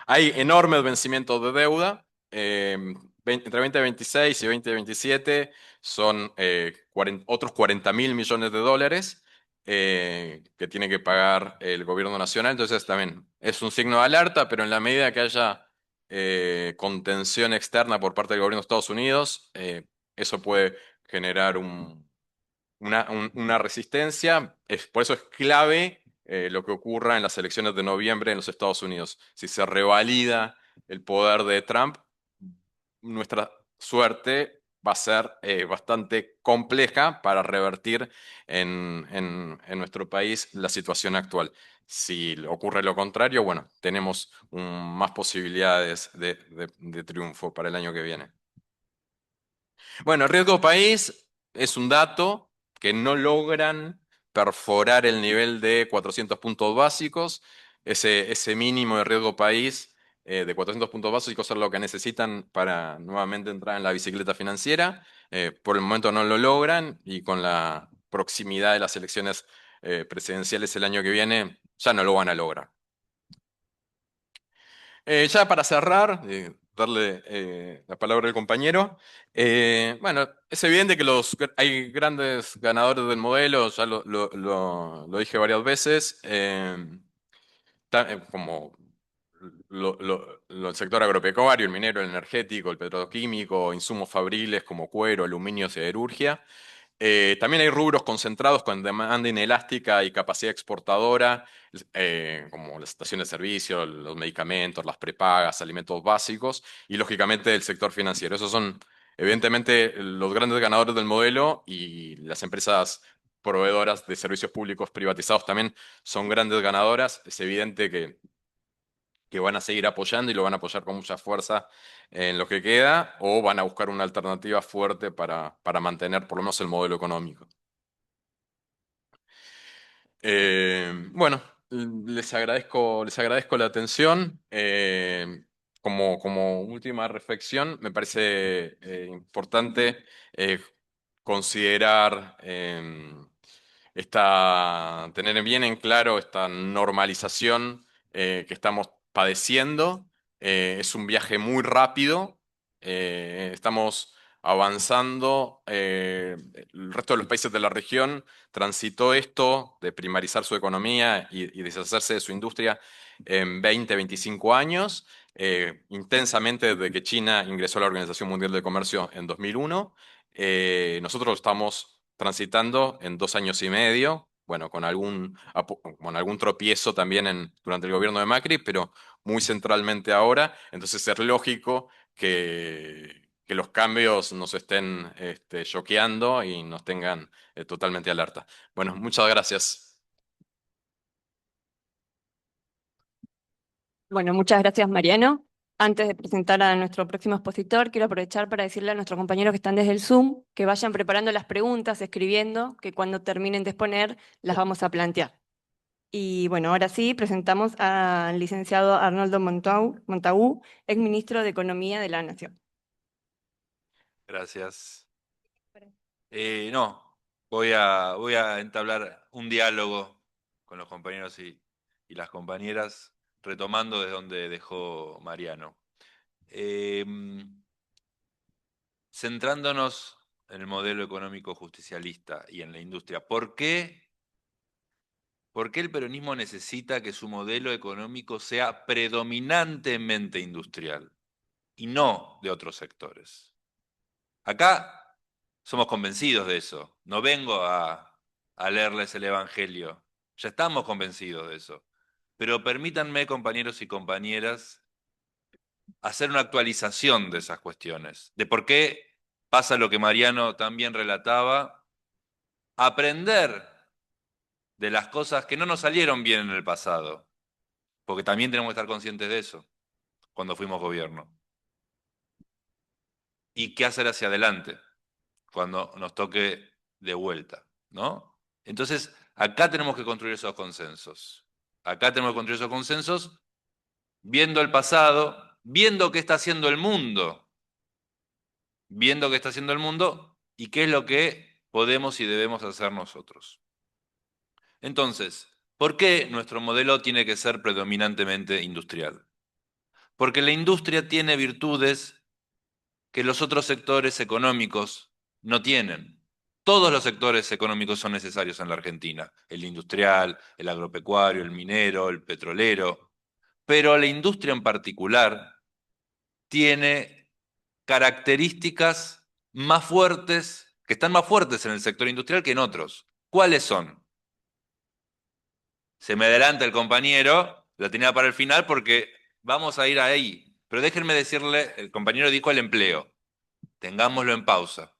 S2: Hay enormes vencimientos de deuda. Entre 2026 y 2027 son otros 40.000 millones de dólares que tiene que pagar el gobierno nacional. Entonces también es un signo de alerta, pero en la medida que haya contención externa por parte del gobierno de Estados Unidos, eso puede generar una resistencia. Por eso es clave lo que ocurra en las elecciones de noviembre en los Estados Unidos. Si se revalida el poder de Trump, nuestra suerte va a ser bastante compleja para revertir en nuestro país la situación actual. Si ocurre lo contrario, bueno, tenemos más posibilidades de triunfo para el año que viene. Bueno, el riesgo país es un dato que no logran perforar el nivel de 400 puntos básicos. Ese mínimo de riesgo país de 400 puntos básicos es lo que necesitan para nuevamente entrar en la bicicleta financiera. Por el momento no lo logran y con la proximidad de las elecciones presidenciales el año que viene ya no lo van a lograr. Ya para cerrar, darle la palabra al compañero. Bueno, es evidente que hay grandes ganadores del modelo, ya lo dije varias veces, como el sector agropecuario, el minero, el energético, el petroquímico, insumos fabriles como cuero, aluminio, siderurgia. También hay rubros concentrados con demanda inelástica y capacidad exportadora, como las estaciones de servicio, los medicamentos, las prepagas, alimentos básicos y lógicamente el sector financiero. Esos son evidentemente los grandes ganadores del modelo y las empresas proveedoras de servicios públicos privatizados también son grandes ganadoras. Es evidente que van a seguir apoyando y lo van a apoyar con mucha fuerza en lo que queda, o van a buscar una alternativa fuerte para mantener por lo menos el modelo económico. Bueno, les agradezco la atención. Como última reflexión, me parece importante considerar tener bien en claro esta normalización que estamos padeciendo. Es un viaje muy rápido. Estamos avanzando. El resto de los países de la región transitó esto de primarizar su economía y deshacerse de su industria en 20, 25 años, intensamente desde que China ingresó a la Organización Mundial de Comercio en 2001. Nosotros lo estamos transitando en 2 años y medio, bueno, con algún tropiezo también durante el gobierno de Macri, pero muy centralmente ahora. Entonces es lógico que los cambios nos estén choqueando y nos tengan totalmente alerta. Bueno, muchas gracias.
S1: Bueno, muchas gracias, Mariano. Antes de presentar a nuestro próximo expositor, quiero aprovechar para decirle a nuestros compañeros que están desde el Zoom que vayan preparando las preguntas, escribiendo, que cuando terminen de exponer las vamos a plantear. Y bueno, ahora sí, presentamos al licenciado Arnoldo Montagu, ex ministro de Economía de la Nación.
S3: Gracias. No, voy a entablar un diálogo con los compañeros y las compañeras, retomando desde donde dejó Mariano. Eh, Centrándonos en el modelo económico justicialista y en la industria, ¿por qué el peronismo necesita que su modelo económico sea predominantemente industrial y no de otros sectores? Acá somos convencidos de eso. No vengo a leerles el Evangelio. Ya estamos convencidos de eso. Pero permítanme, compañeros y compañeras, hacer una actualización de esas cuestiones, de por qué pasa lo que Mariano también relataba, aprender de las cosas que no nos salieron bien en el pasado, porque también tenemos que estar conscientes de eso cuando fuimos gobierno. Y qué hacer hacia adelante cuando nos toque de vuelta, ¿no? Entonces, acá tenemos que construir esos consensos. Acá tenemos que construir esos consensos viendo el pasado, viendo qué está haciendo el mundo, viendo qué está haciendo el mundo y qué es lo que podemos y debemos hacer nosotros. Entonces, ¿por qué nuestro modelo tiene que ser predominantemente industrial? Porque la industria tiene virtudes que los otros sectores económicos no tienen. Todos los sectores económicos son necesarios en la Argentina, el industrial, el agropecuario, el minero, el petrolero, pero la industria en particular tiene características más fuertes, que están más fuertes en el sector industrial que en otros. ¿Cuáles son? Se me adelanta el compañero, lo tenía para el final porque vamos a ir ahí, pero déjenme decirle, el compañero dijo el empleo, tengámoslo en pausa.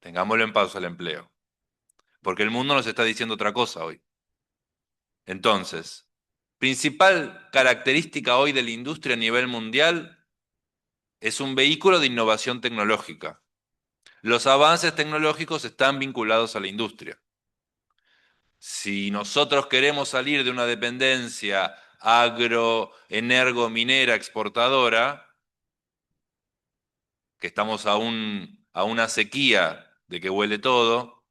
S3: Tengámoslo en pausa el empleo, porque el mundo nos está diciendo otra cosa hoy. Entonces, principal característica hoy de la industria a nivel mundial es un vehículo de innovación tecnológica. Los avances tecnológicos están vinculados a la industria. Si nosotros queremos salir de una dependencia minera exportadora, que estamos a una sequía de que huele todo,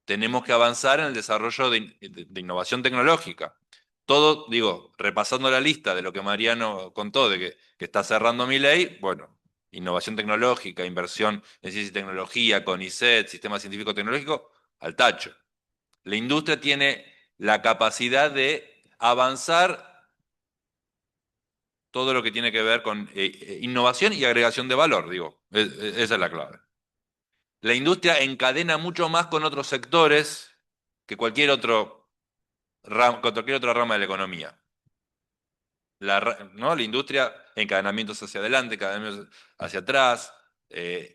S3: tenemos que avanzar en el desarrollo de innovación tecnológica. Todo, digo, repasando la lista de lo que Mariano contó, de que está cerrando mi ley, bueno, innovación tecnológica, inversión en ciencia y tecnología, CONICET, sistema científico tecnológico, al tacho. La industria tiene la capacidad de avanzar todo lo que tiene que ver con innovación y agregación de valor, digo, esa es la clave. La industria encadena mucho más con otros sectores que cualquier otra rama de la economía. ¿No? La industria, encadenamientos hacia adelante, encadenamientos hacia atrás,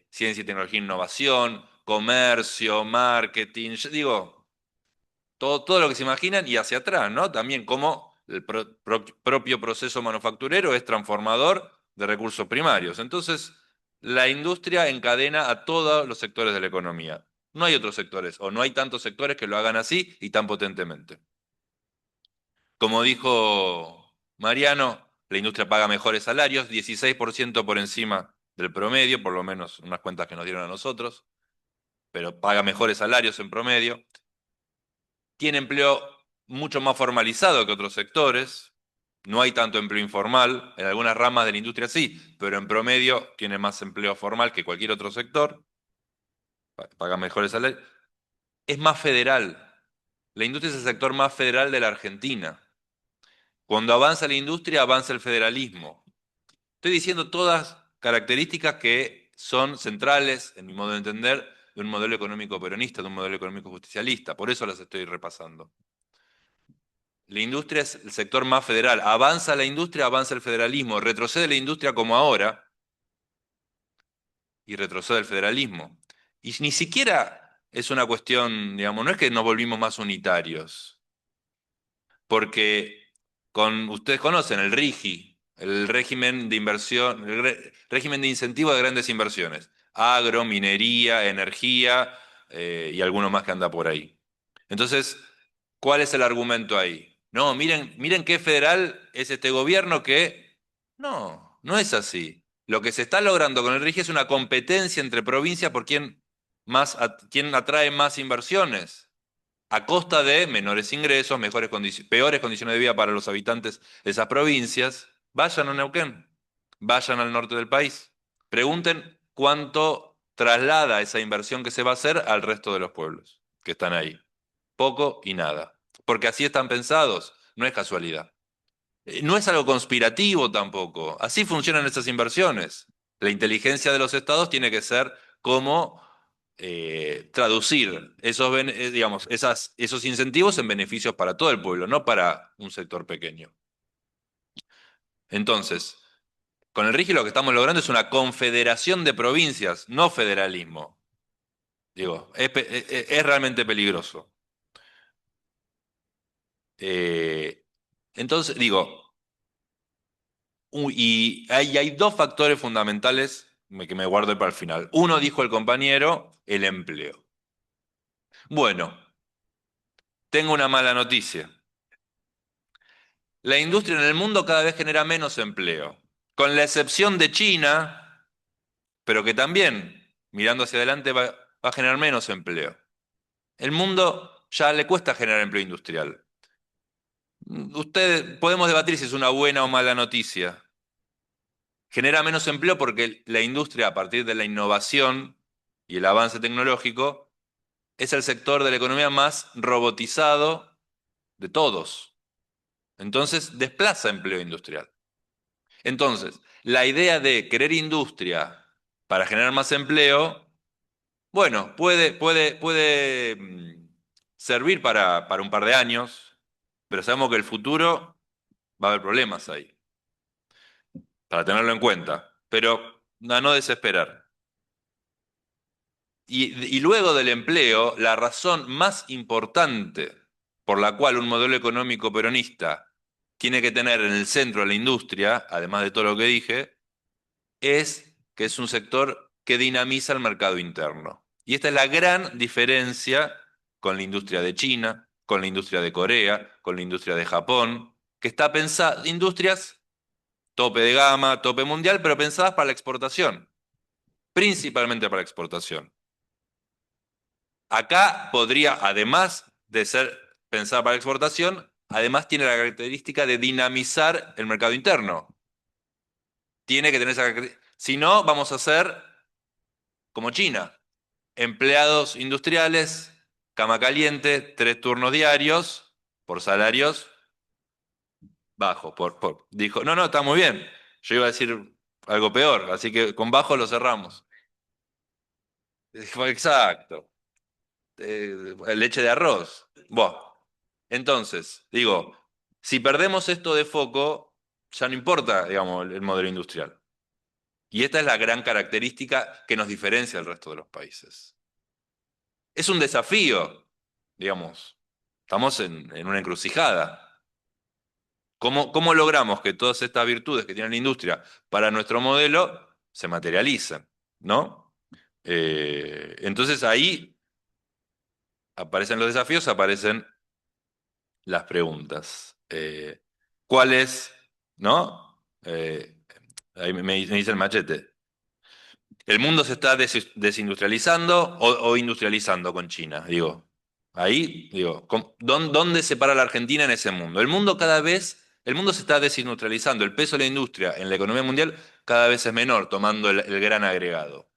S3: ciencia y tecnología e innovación, comercio, marketing, yo digo, todo lo que se imaginan y hacia atrás, ¿no? También como el propio proceso manufacturero es transformador de recursos primarios. Entonces, la industria encadena a todos los sectores de la economía. No hay otros sectores, o no hay tantos sectores que lo hagan así y tan potentemente. Como dijo Mariano, la industria paga mejores salarios, 16% por encima del promedio, por lo menos unas cuentas que nos dieron a nosotros, pero paga mejores salarios en promedio. Tiene empleo mucho más formalizado que otros sectores. No hay tanto empleo informal. En algunas ramas de la industria sí, pero en promedio tiene más empleo formal que cualquier otro sector. Paga mejores salarios. Es más federal. La industria es el sector más federal de la Argentina. Cuando avanza la industria, avanza el federalismo. Estoy diciendo todas características que son centrales, en mi modo de entender, de un modelo económico peronista, de un modelo económico justicialista. Por eso las estoy repasando. La industria es el sector más federal. Avanza la industria, avanza el federalismo. Retrocede la industria como ahora y retrocede el federalismo. Y ni siquiera es una cuestión, digamos, no es que nos volvimos más unitarios, porque ustedes conocen el RIGI, el régimen de inversión, régimen de incentivo de grandes inversiones. Agro, minería, energía y alguno más que anda por ahí. Entonces, ¿cuál es el argumento ahí? No, miren qué federal es este gobierno que... No, no es así. Lo que se está logrando con el RIGI es una competencia entre provincias por quién atrae más inversiones, a costa de menores ingresos, peores condiciones de vida para los habitantes de esas provincias. Vayan a Neuquén, vayan al norte del país, pregunten cuánto traslada esa inversión que se va a hacer al resto de los pueblos que están ahí. Poco y nada. Porque así están pensados, no es casualidad. No es algo conspirativo tampoco. Así funcionan estas inversiones. La inteligencia de los estados tiene que ser cómo traducir digamos, esos incentivos en beneficios para todo el pueblo, no para un sector pequeño. Entonces, con el RIGI lo que estamos logrando es una confederación de provincias, no federalismo. Digo, es realmente peligroso. Eh, entonces, digo, y hay dos factores fundamentales que me guardo para el final. Uno, dijo el compañero, el empleo. Bueno, tengo una mala noticia. La industria en el mundo cada vez genera menos empleo, con la excepción de China, pero que también, mirando hacia adelante, va a generar menos empleo. El mundo ya le cuesta generar empleo industrial. Podemos debatir si es una buena o mala noticia. Genera menos empleo porque la industria, a partir de la innovación y el avance tecnológico, es el sector de la economía más robotizado de todos. Entonces, desplaza empleo industrial. Entonces, la idea de querer industria para generar más empleo, bueno, puede servir para un par de años, pero sabemos que el futuro va a haber problemas ahí, para tenerlo en cuenta. Pero a no desesperar. Y luego del empleo, la razón más importante por la cual un modelo económico peronista tiene que tener en el centro a la industria, además de todo lo que dije, es que es un sector que dinamiza el mercado interno. Y esta es la gran diferencia con la industria de China, con la industria de Corea, con la industria de Japón, que está pensada, industrias tope de gama, tope mundial, pero pensadas para la exportación, principalmente para la exportación. Acá podría, además de ser pensada para la exportación, además tiene la característica de dinamizar el mercado interno. Tiene que tener esa característica. Si no, vamos a hacer como China. Empleados industriales, cama caliente, 3 turnos diarios, por salarios bajos. Dijo, no, está muy bien. Yo iba a decir algo peor, así que con bajo lo cerramos. Dijo, exacto. Leche de arroz. Bueno, entonces, digo, si perdemos esto de foco, ya no importa, digamos, el modelo industrial. Y esta es la gran característica que nos diferencia del resto de los países. Es un desafío, digamos. Estamos en una encrucijada. ¿Cómo logramos que todas estas virtudes que tiene la industria para nuestro modelo se materialicen? ¿No? Entonces ahí aparecen los desafíos, aparecen las preguntas. ¿Cuáles, no? Ahí me dice el machete. ¿El mundo se está desindustrializando o industrializando con China? Digo, ahí, digo, ¿dónde se para la Argentina en ese mundo? El mundo se está desindustrializando, el peso de la industria en la economía mundial cada vez es menor, tomando el gran agregado.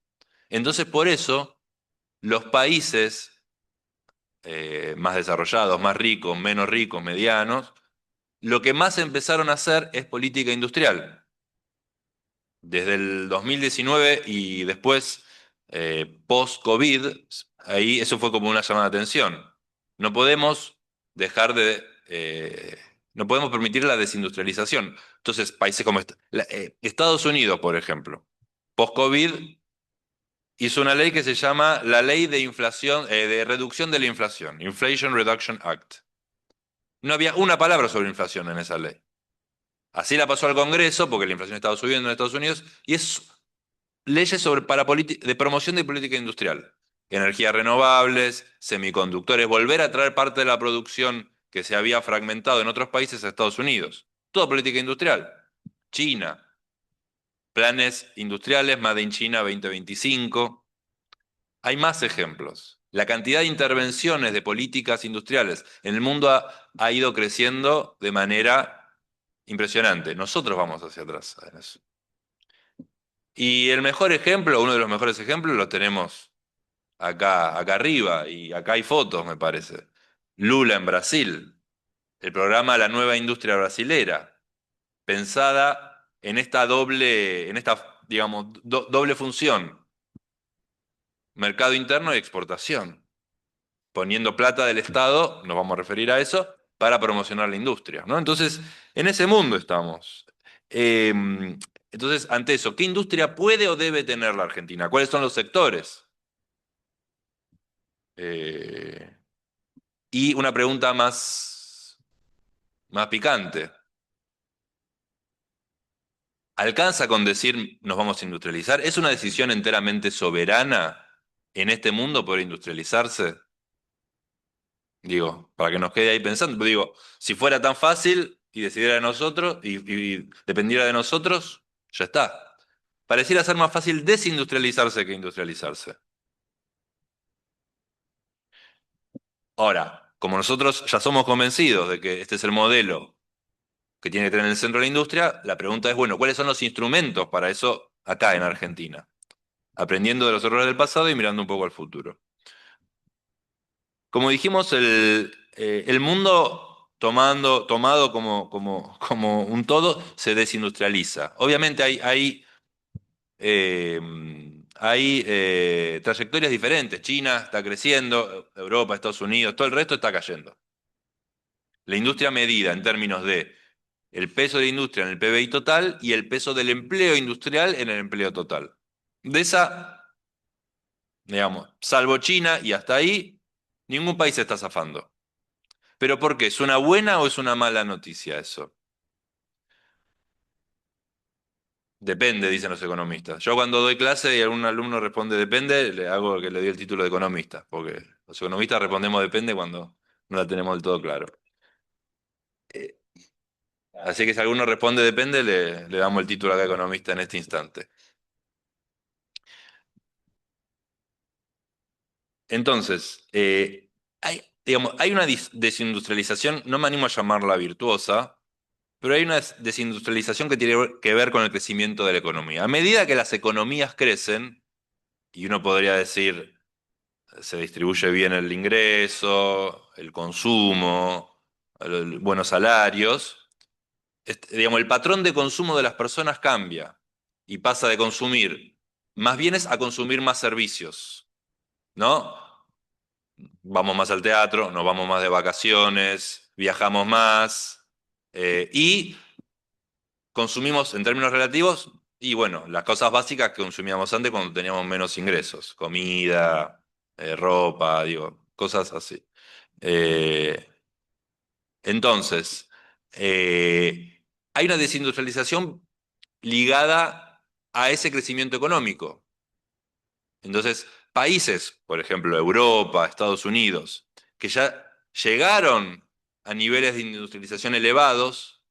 S3: Entonces, por eso, los países más desarrollados, más ricos, medianos, lo que más empezaron a hacer es política industrial. Desde el 2019 y después, post-COVID, ahí eso fue como una llamada de atención. No podemos dejar no podemos permitir la desindustrialización. Entonces, países como Estados Unidos, por ejemplo, post-COVID hizo una ley que se llama la Ley de Inflación, de Reducción de la Inflación, Inflation Reduction Act. No había una palabra sobre inflación en esa ley. Así la pasó al Congreso, porque la inflación estaba subiendo en Estados Unidos, y es leyes de promoción de política industrial. Energías renovables, semiconductores, volver a traer parte de la producción que se había fragmentado en otros países a Estados Unidos. Toda política industrial. China, planes industriales, Made in China 2025. Hay más ejemplos. La cantidad de intervenciones de políticas industriales en el mundo ha ido creciendo de manera impresionante. Nosotros vamos hacia atrás en eso. Y el mejor ejemplo, uno de los mejores ejemplos, lo tenemos acá arriba, y acá hay fotos, me parece. Lula en Brasil, el programa La Nueva Industria Brasilera, pensada en esta, digamos, doble función, mercado interno y exportación, poniendo plata del Estado, nos vamos a referir a eso, para promocionar la industria, ¿no? Entonces, en ese mundo estamos. Eh, entonces, ante eso, ¿qué industria puede o debe tener la Argentina? ¿Cuáles son los sectores? Eh, y una pregunta más picante. ¿Alcanza con decir nos vamos a industrializar? ¿Es una decisión enteramente soberana en este mundo poder industrializarse? Digo, para que nos quede ahí pensando. Pero digo, si fuera tan fácil y decidiera de nosotros y dependiera de nosotros, ya está. Pareciera ser más fácil desindustrializarse que industrializarse. Ahora, como nosotros ya somos convencidos de que este es el modelo que tiene que tener en el centro de la industria, la pregunta es, bueno, ¿cuáles son los instrumentos para eso acá en Argentina? Aprendiendo de los errores del pasado y mirando un poco al futuro. Como dijimos, el mundo tomado como un todo se desindustrializa. Obviamente eh, hay trayectorias diferentes. China está creciendo, Europa, Estados Unidos, todo el resto está cayendo. La industria medida en términos de el peso de la industria en el PBI total y el peso del empleo industrial en el empleo total. De esa, digamos, salvo China y hasta ahí, ningún país se está zafando. ¿Pero por qué? ¿Es una buena o es una mala noticia eso? Depende, dicen los economistas. Yo cuando doy clase y algún alumno responde depende, le hago que le dé el título de economista, porque los economistas respondemos depende cuando no la tenemos del todo claro. Eh, Así que si alguno responde depende, le damos el título acá de economista en este instante. Entonces, hay una desindustrialización, no me animo a llamarla virtuosa, pero hay una desindustrialización que tiene que ver con el crecimiento de la economía. A medida que las economías crecen, y uno podría decir, se distribuye bien el ingreso, el consumo, buenos salarios, digamos, el patrón de consumo de las personas cambia y pasa de consumir más bienes a consumir más servicios, ¿no? Vamos más al teatro, nos vamos más de vacaciones, viajamos más y consumimos en términos relativos y bueno, las cosas básicas que consumíamos antes cuando teníamos menos ingresos, comida. ropa, digo, cosas así. Eh, entonces, hay una desindustrialización ligada a ese crecimiento económico. Entonces, países, por ejemplo, Europa, Estados Unidos, que ya llegaron a niveles de industrialización elevados,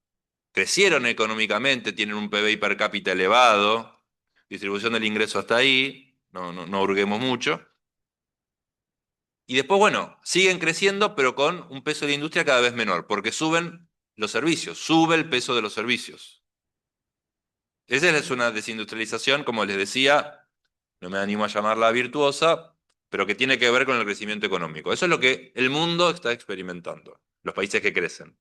S3: crecieron económicamente, tienen un PBI per cápita elevado, distribución del ingreso hasta ahí, no hurguemos mucho. Y después, bueno, siguen creciendo, pero con un peso de la industria cada vez menor, porque suben los servicios, sube el peso de los servicios. Esa es una desindustrialización, como les decía, no me animo a llamarla virtuosa, pero que tiene que ver con el crecimiento económico. Eso es lo que el mundo está experimentando, los países que crecen.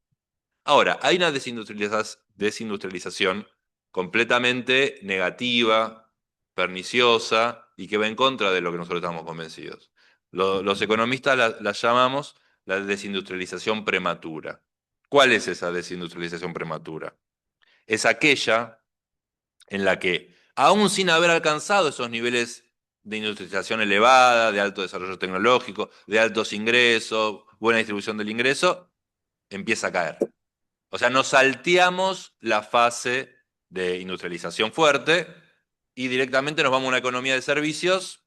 S3: Ahora, hay una desindustrialización completamente negativa, perniciosa y que va en contra de lo que nosotros estamos convencidos. Los economistas la llamamos la desindustrialización prematura. ¿Cuál es esa desindustrialización prematura? Es aquella en la que, aún sin haber alcanzado esos niveles de industrialización elevada, de alto desarrollo tecnológico, de altos ingresos, buena distribución del ingreso, empieza a caer. O sea, nos salteamos la fase de industrialización fuerte y directamente nos vamos a una economía de servicios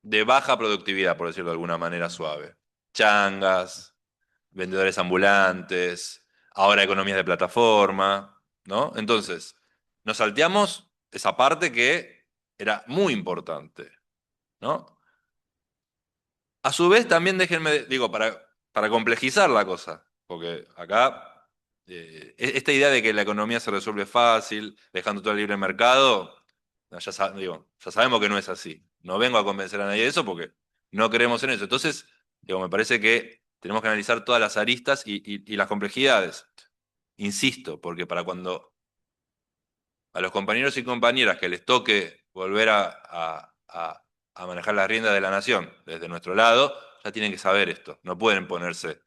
S3: de baja productividad, por decirlo de alguna manera suave. Changas, vendedores ambulantes, ahora economías de plataforma, ¿no? Entonces, nos salteamos esa parte que era muy importante, ¿no? A su vez, también déjenme, digo, para complejizar la cosa, porque acá esta idea de que la economía se resuelve fácil, dejando todo el libre mercado, no, digo, ya sabemos que no es así. No vengo a convencer a nadie de eso porque no creemos en eso. Entonces, digo, me parece que tenemos que analizar todas las aristas y las complejidades. Insisto, porque para cuando a los compañeros y compañeras que les toque volver a manejar las riendas de la nación desde nuestro lado, ya tienen que saber esto. No pueden ponerse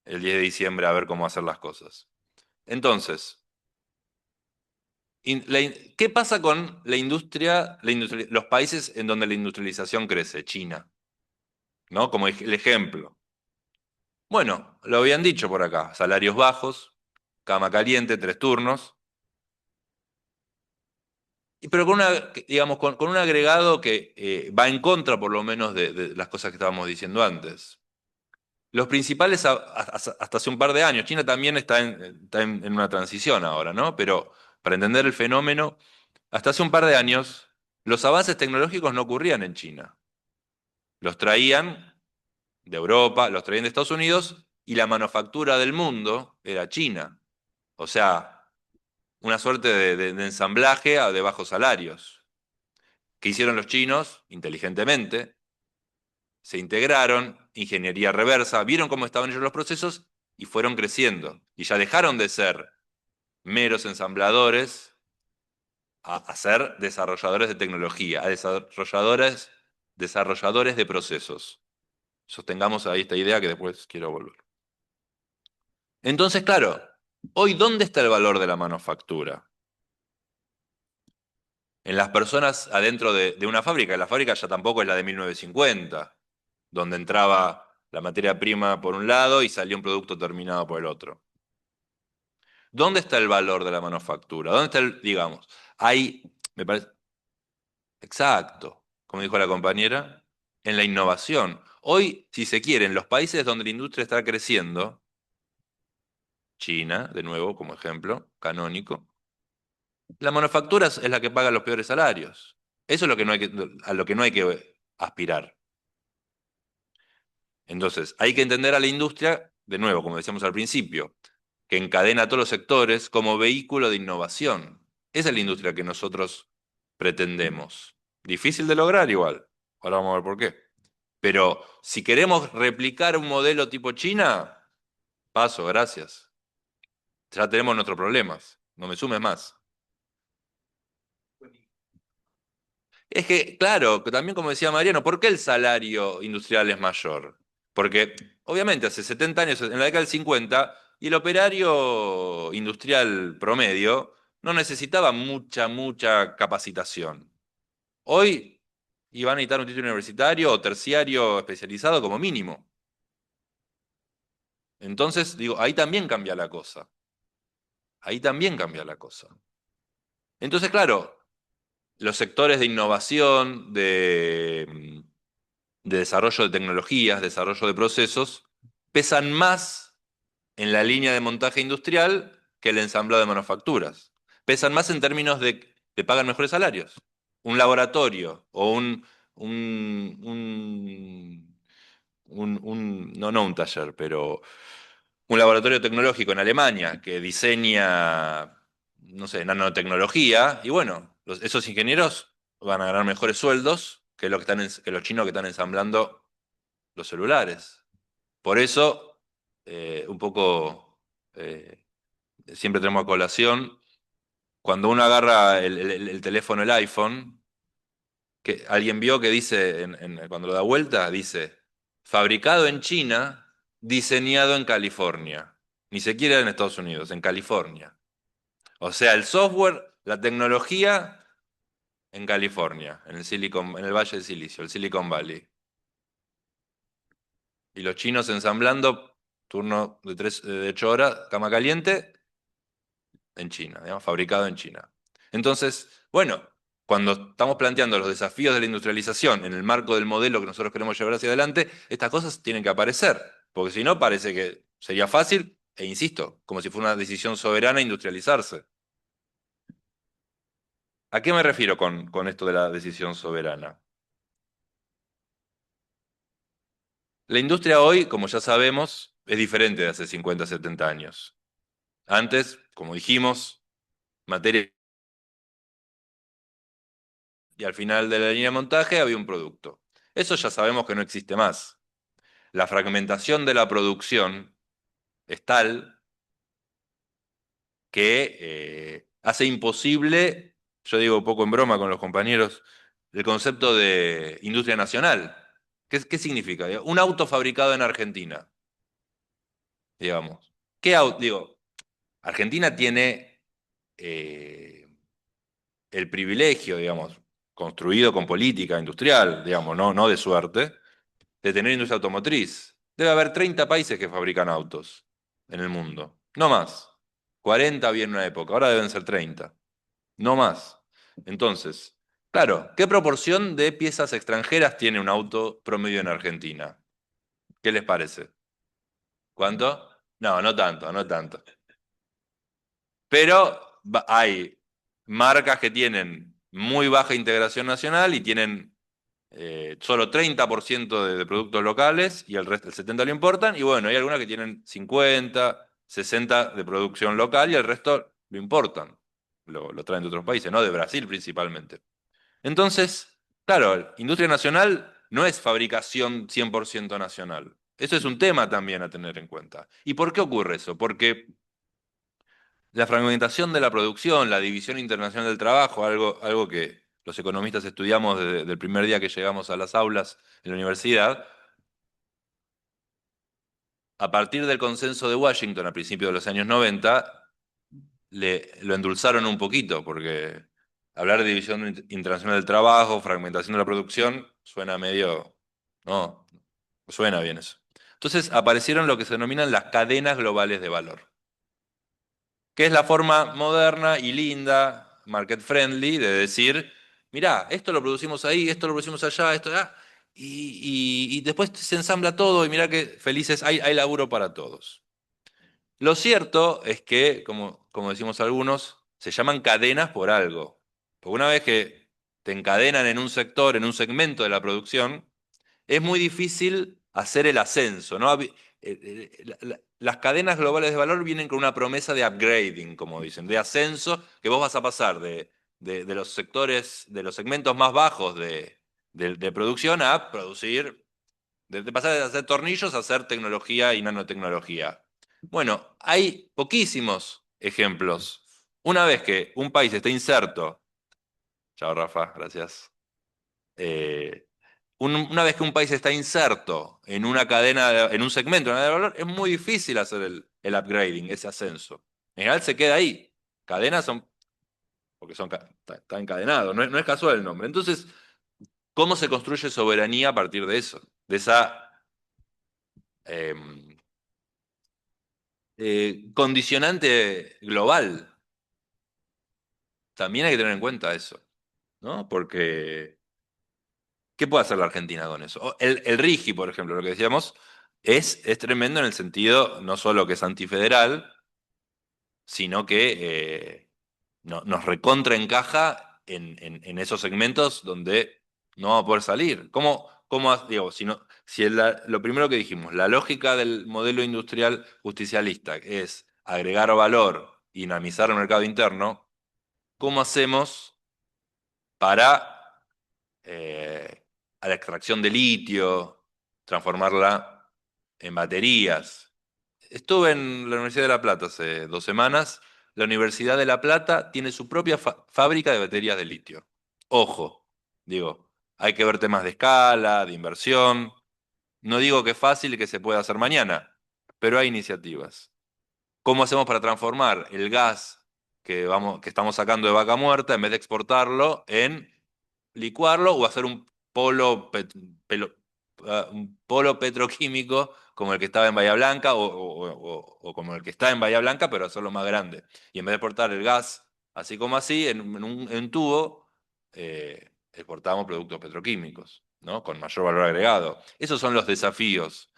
S3: el 10 de diciembre a ver cómo hacer las cosas. Entonces, ¿qué pasa con la industria, los países en donde la industrialización crece? China, ¿no? Como el ejemplo. Bueno, lo habían dicho por acá, salarios bajos, cama caliente, 3 turnos, pero con digamos, con un agregado que va en contra, por lo menos, de las cosas que estábamos diciendo antes. Los principales, hasta hace un par de años, China también está en una transición ahora, ¿no? Pero para entender el fenómeno, hasta hace un par de años, los avances tecnológicos no ocurrían en China. Los traían de Europa, los traían de Estados Unidos, y la manufactura del mundo era China. O sea, una suerte de ensamblaje de bajos salarios. ¿Qué hicieron los chinos? Inteligentemente, se integraron, ingeniería reversa, vieron cómo estaban ellos los procesos y fueron creciendo. Y ya dejaron de ser meros ensambladores a ser desarrolladores de tecnología, a desarrolladores de procesos. Sostengamos ahí esta idea que después quiero volver. Entonces, claro, hoy, ¿dónde está el valor de la manufactura? En las personas adentro de una fábrica. La fábrica ya tampoco es la de 1950, donde entraba la materia prima por un lado y salía un producto terminado por el otro. ¿Dónde está el valor de la manufactura? ¿Dónde está digamos, me parece, exacto, como dijo la compañera, en la innovación. Hoy, si se quiere, en los países donde la industria está creciendo, China, de nuevo, como ejemplo canónico, la manufactura es la que paga los peores salarios. Eso es lo que no hay a lo que no hay que aspirar. Entonces, hay que entender a la industria, de nuevo, como decíamos al principio, que encadena a todos los sectores como vehículo de innovación. Esa es la industria que nosotros pretendemos. Difícil de lograr igual. Ahora vamos a ver por qué. Pero si queremos replicar un modelo tipo China, paso, gracias. Ya tenemos nuestros problemas. No me sumes más. Es que, claro, que también como decía Mariano, ¿por qué el salario industrial es mayor? Porque, obviamente, hace 70 años, en la década del 50, y el operario industrial promedio no necesitaba mucha capacitación. Hoy, y van a necesitar un título universitario o terciario especializado como mínimo. Entonces, digo, ahí también cambia la cosa. Ahí también cambia la cosa. Entonces, claro, los sectores de innovación, de desarrollo de tecnologías, desarrollo de procesos, pesan más en la línea de montaje industrial que el ensamblado de manufacturas. Pesan más en términos de te pagan mejores salarios. Un laboratorio o no un taller, pero un laboratorio tecnológico en Alemania que diseña, no sé, nanotecnología, y bueno, esos ingenieros van a ganar mejores sueldos que los chinos que están ensamblando los celulares. Por eso, un poco, siempre tenemos a colación, cuando uno agarra el teléfono, el iPhone, que alguien vio que dice, cuando lo da vuelta, dice, fabricado en China, diseñado en California. Ni siquiera en Estados Unidos, en California. O sea, el software, la tecnología en California, en el Valle del Silicio, el Silicon Valley. Y los chinos ensamblando, turno de 8 horas, cama caliente, en China, digamos, fabricado en China. Entonces, bueno, cuando estamos planteando los desafíos de la industrialización en el marco del modelo que nosotros queremos llevar hacia adelante, estas cosas tienen que aparecer, porque si no parece que sería fácil, e insisto, como si fuera una decisión soberana industrializarse. ¿A qué me refiero con esto de la decisión soberana? La industria hoy, como ya sabemos, es diferente de hace 50, 70 años. Antes, como dijimos, materia y al final de la línea de montaje había un producto. Eso ya sabemos que no existe más. La fragmentación de la producción es tal que hace imposible, yo digo un poco en broma con los compañeros, el concepto de industria nacional. ¿Qué significa? Un auto fabricado en Argentina, digamos. ¿Qué auto? Digo, Argentina tiene el privilegio, digamos, construido con política industrial, digamos, no de suerte, de tener industria automotriz. Debe haber 30 países que fabrican autos en el mundo, no más. 40 había en una época, ahora deben ser 30, no más. Entonces, claro, ¿qué proporción de piezas extranjeras tiene un auto promedio en Argentina? ¿Qué les parece? ¿Cuánto? No, no tanto, no tanto. Pero hay marcas que tienen muy baja integración nacional y tienen solo 30% de productos locales y el resto, el 70% lo importan. Y bueno, hay algunas que tienen 50, 60 de producción local y el resto lo importan. Lo traen de otros países, ¿no? De Brasil principalmente. Entonces, claro, industria nacional no es fabricación 100% nacional. Eso es un tema también a tener en cuenta. ¿Y por qué ocurre eso? Porque la fragmentación de la producción, la división internacional del trabajo, algo que los economistas estudiamos desde el primer día que llegamos a las aulas en la universidad, a partir del consenso de Washington a principios de los años 90, lo endulzaron un poquito, porque hablar de división internacional del trabajo, fragmentación de la producción, suena medio. No, no suena bien eso. Entonces aparecieron lo que se denominan las cadenas globales de valor, que es la forma moderna y linda, market friendly, de decir, mirá, esto lo producimos ahí, esto lo producimos allá, esto allá, y después se ensambla todo y mirá qué felices, hay laburo para todos. Lo cierto es que, como decimos algunos, se llaman cadenas por algo. Porque una vez que te encadenan en un sector, en un segmento de la producción, es muy difícil hacer el ascenso, ¿no? Las cadenas globales de valor vienen con una promesa de upgrading, como dicen, de ascenso, que vos vas a pasar de los sectores, de los segmentos más bajos de producción a producir, de pasar de hacer tornillos a hacer tecnología y nanotecnología. Bueno, hay poquísimos ejemplos. Una vez que un país está inserto, chao Rafa, gracias. Eh, una vez que un país está inserto en una cadena, en un segmento de una cadena de valor, es muy difícil hacer el upgrading, ese ascenso. En general se queda ahí. Cadenas son, porque está encadenado, no es casual el nombre. Entonces, ¿Cómo se construye soberanía a partir de eso? De esa condicionante global. También hay que tener en cuenta eso, ¿no? Porque, ¿qué puede hacer la Argentina con eso? El RIGI, por ejemplo, lo que decíamos, es tremendo en el sentido no solo que es antifederal, sino que nos recontraencaja en esos segmentos donde no vamos a poder salir. Digo, lo primero que dijimos, la lógica del modelo industrial justicialista es agregar valor y dinamizar el mercado interno, ¿cómo hacemos para a la extracción de litio, transformarla en baterías? Estuve en la Universidad de La Plata hace 2 semanas. La Universidad de La Plata tiene su propia fábrica de baterías de litio. Ojo, digo, hay que ver temas de escala, de inversión. No digo que es fácil y que se pueda hacer mañana, pero hay iniciativas. ¿Cómo hacemos para transformar el gas que estamos sacando de Vaca Muerta, en vez de exportarlo, en licuarlo o hacer un polo petroquímico como el que estaba en Bahía Blanca o como el que está en Bahía Blanca, pero hacerlo más grande? Y en vez de exportar el gas así como así, en tubo, exportamos productos petroquímicos, ¿no? Con mayor valor agregado. Esos son los desafíos.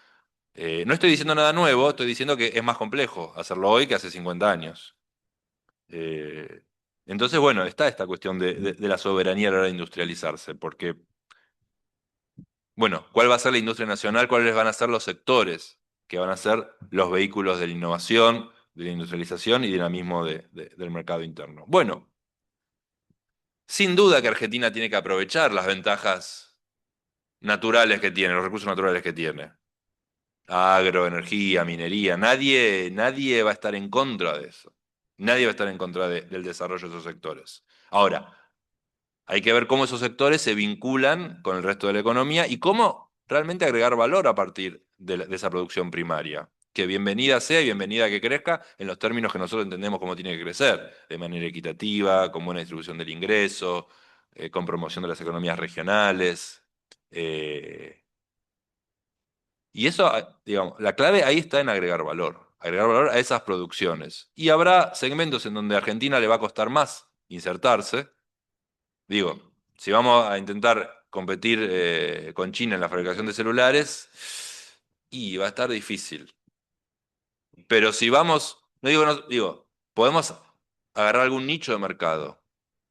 S3: No estoy diciendo nada nuevo, estoy diciendo que es más complejo hacerlo hoy que hace 50 años. Eh, entonces, bueno, está esta cuestión de la soberanía a la hora de industrializarse, porque, bueno, ¿cuál va a ser la industria nacional? ¿Cuáles van a ser los sectores que van a ser los vehículos de la innovación, de la industrialización y dinamismo del mercado interno? Bueno, sin duda que Argentina tiene que aprovechar las ventajas naturales que tiene, los recursos naturales que tiene. Agro, energía, minería, nadie va a estar en contra de eso. Nadie va a estar en contra del desarrollo de esos sectores. Ahora, hay que ver cómo esos sectores se vinculan con el resto de la economía y cómo realmente agregar valor a partir de esa producción primaria. Que bienvenida sea y bienvenida que crezca en los términos que nosotros entendemos cómo tiene que crecer, de manera equitativa, con buena distribución del ingreso, con promoción de las economías regionales. eh, y eso, digamos, la clave ahí está en agregar valor a esas producciones. Y habrá segmentos en donde a Argentina le va a costar más insertarse. Digo, si vamos a intentar competir con China en la fabricación de celulares, y va a estar difícil. Pero si vamos, no digo, podemos agarrar algún nicho de mercado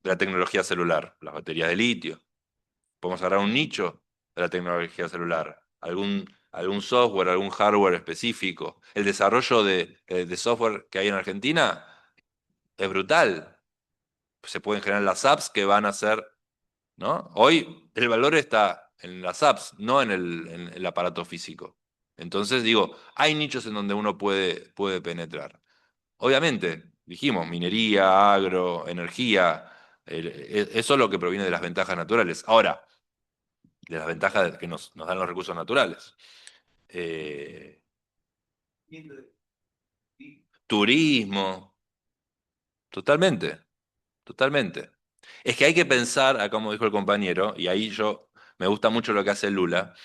S3: de la tecnología celular, las baterías de litio. Podemos agarrar un nicho de la tecnología celular, algún software, algún hardware específico. El desarrollo de software que hay en Argentina es brutal. Se pueden generar las apps que van a ser, ¿no? Hoy el valor está en las apps, no en el aparato físico. Entonces, digo, hay nichos en donde uno puede penetrar. Obviamente, dijimos, minería, agro, energía, eso es lo que proviene de las ventajas naturales. Ahora, de las ventajas que nos dan los recursos naturales. Eh, turismo, totalmente, totalmente. Es que hay que pensar, como dijo el compañero, y ahí me gusta mucho lo que hace Lula.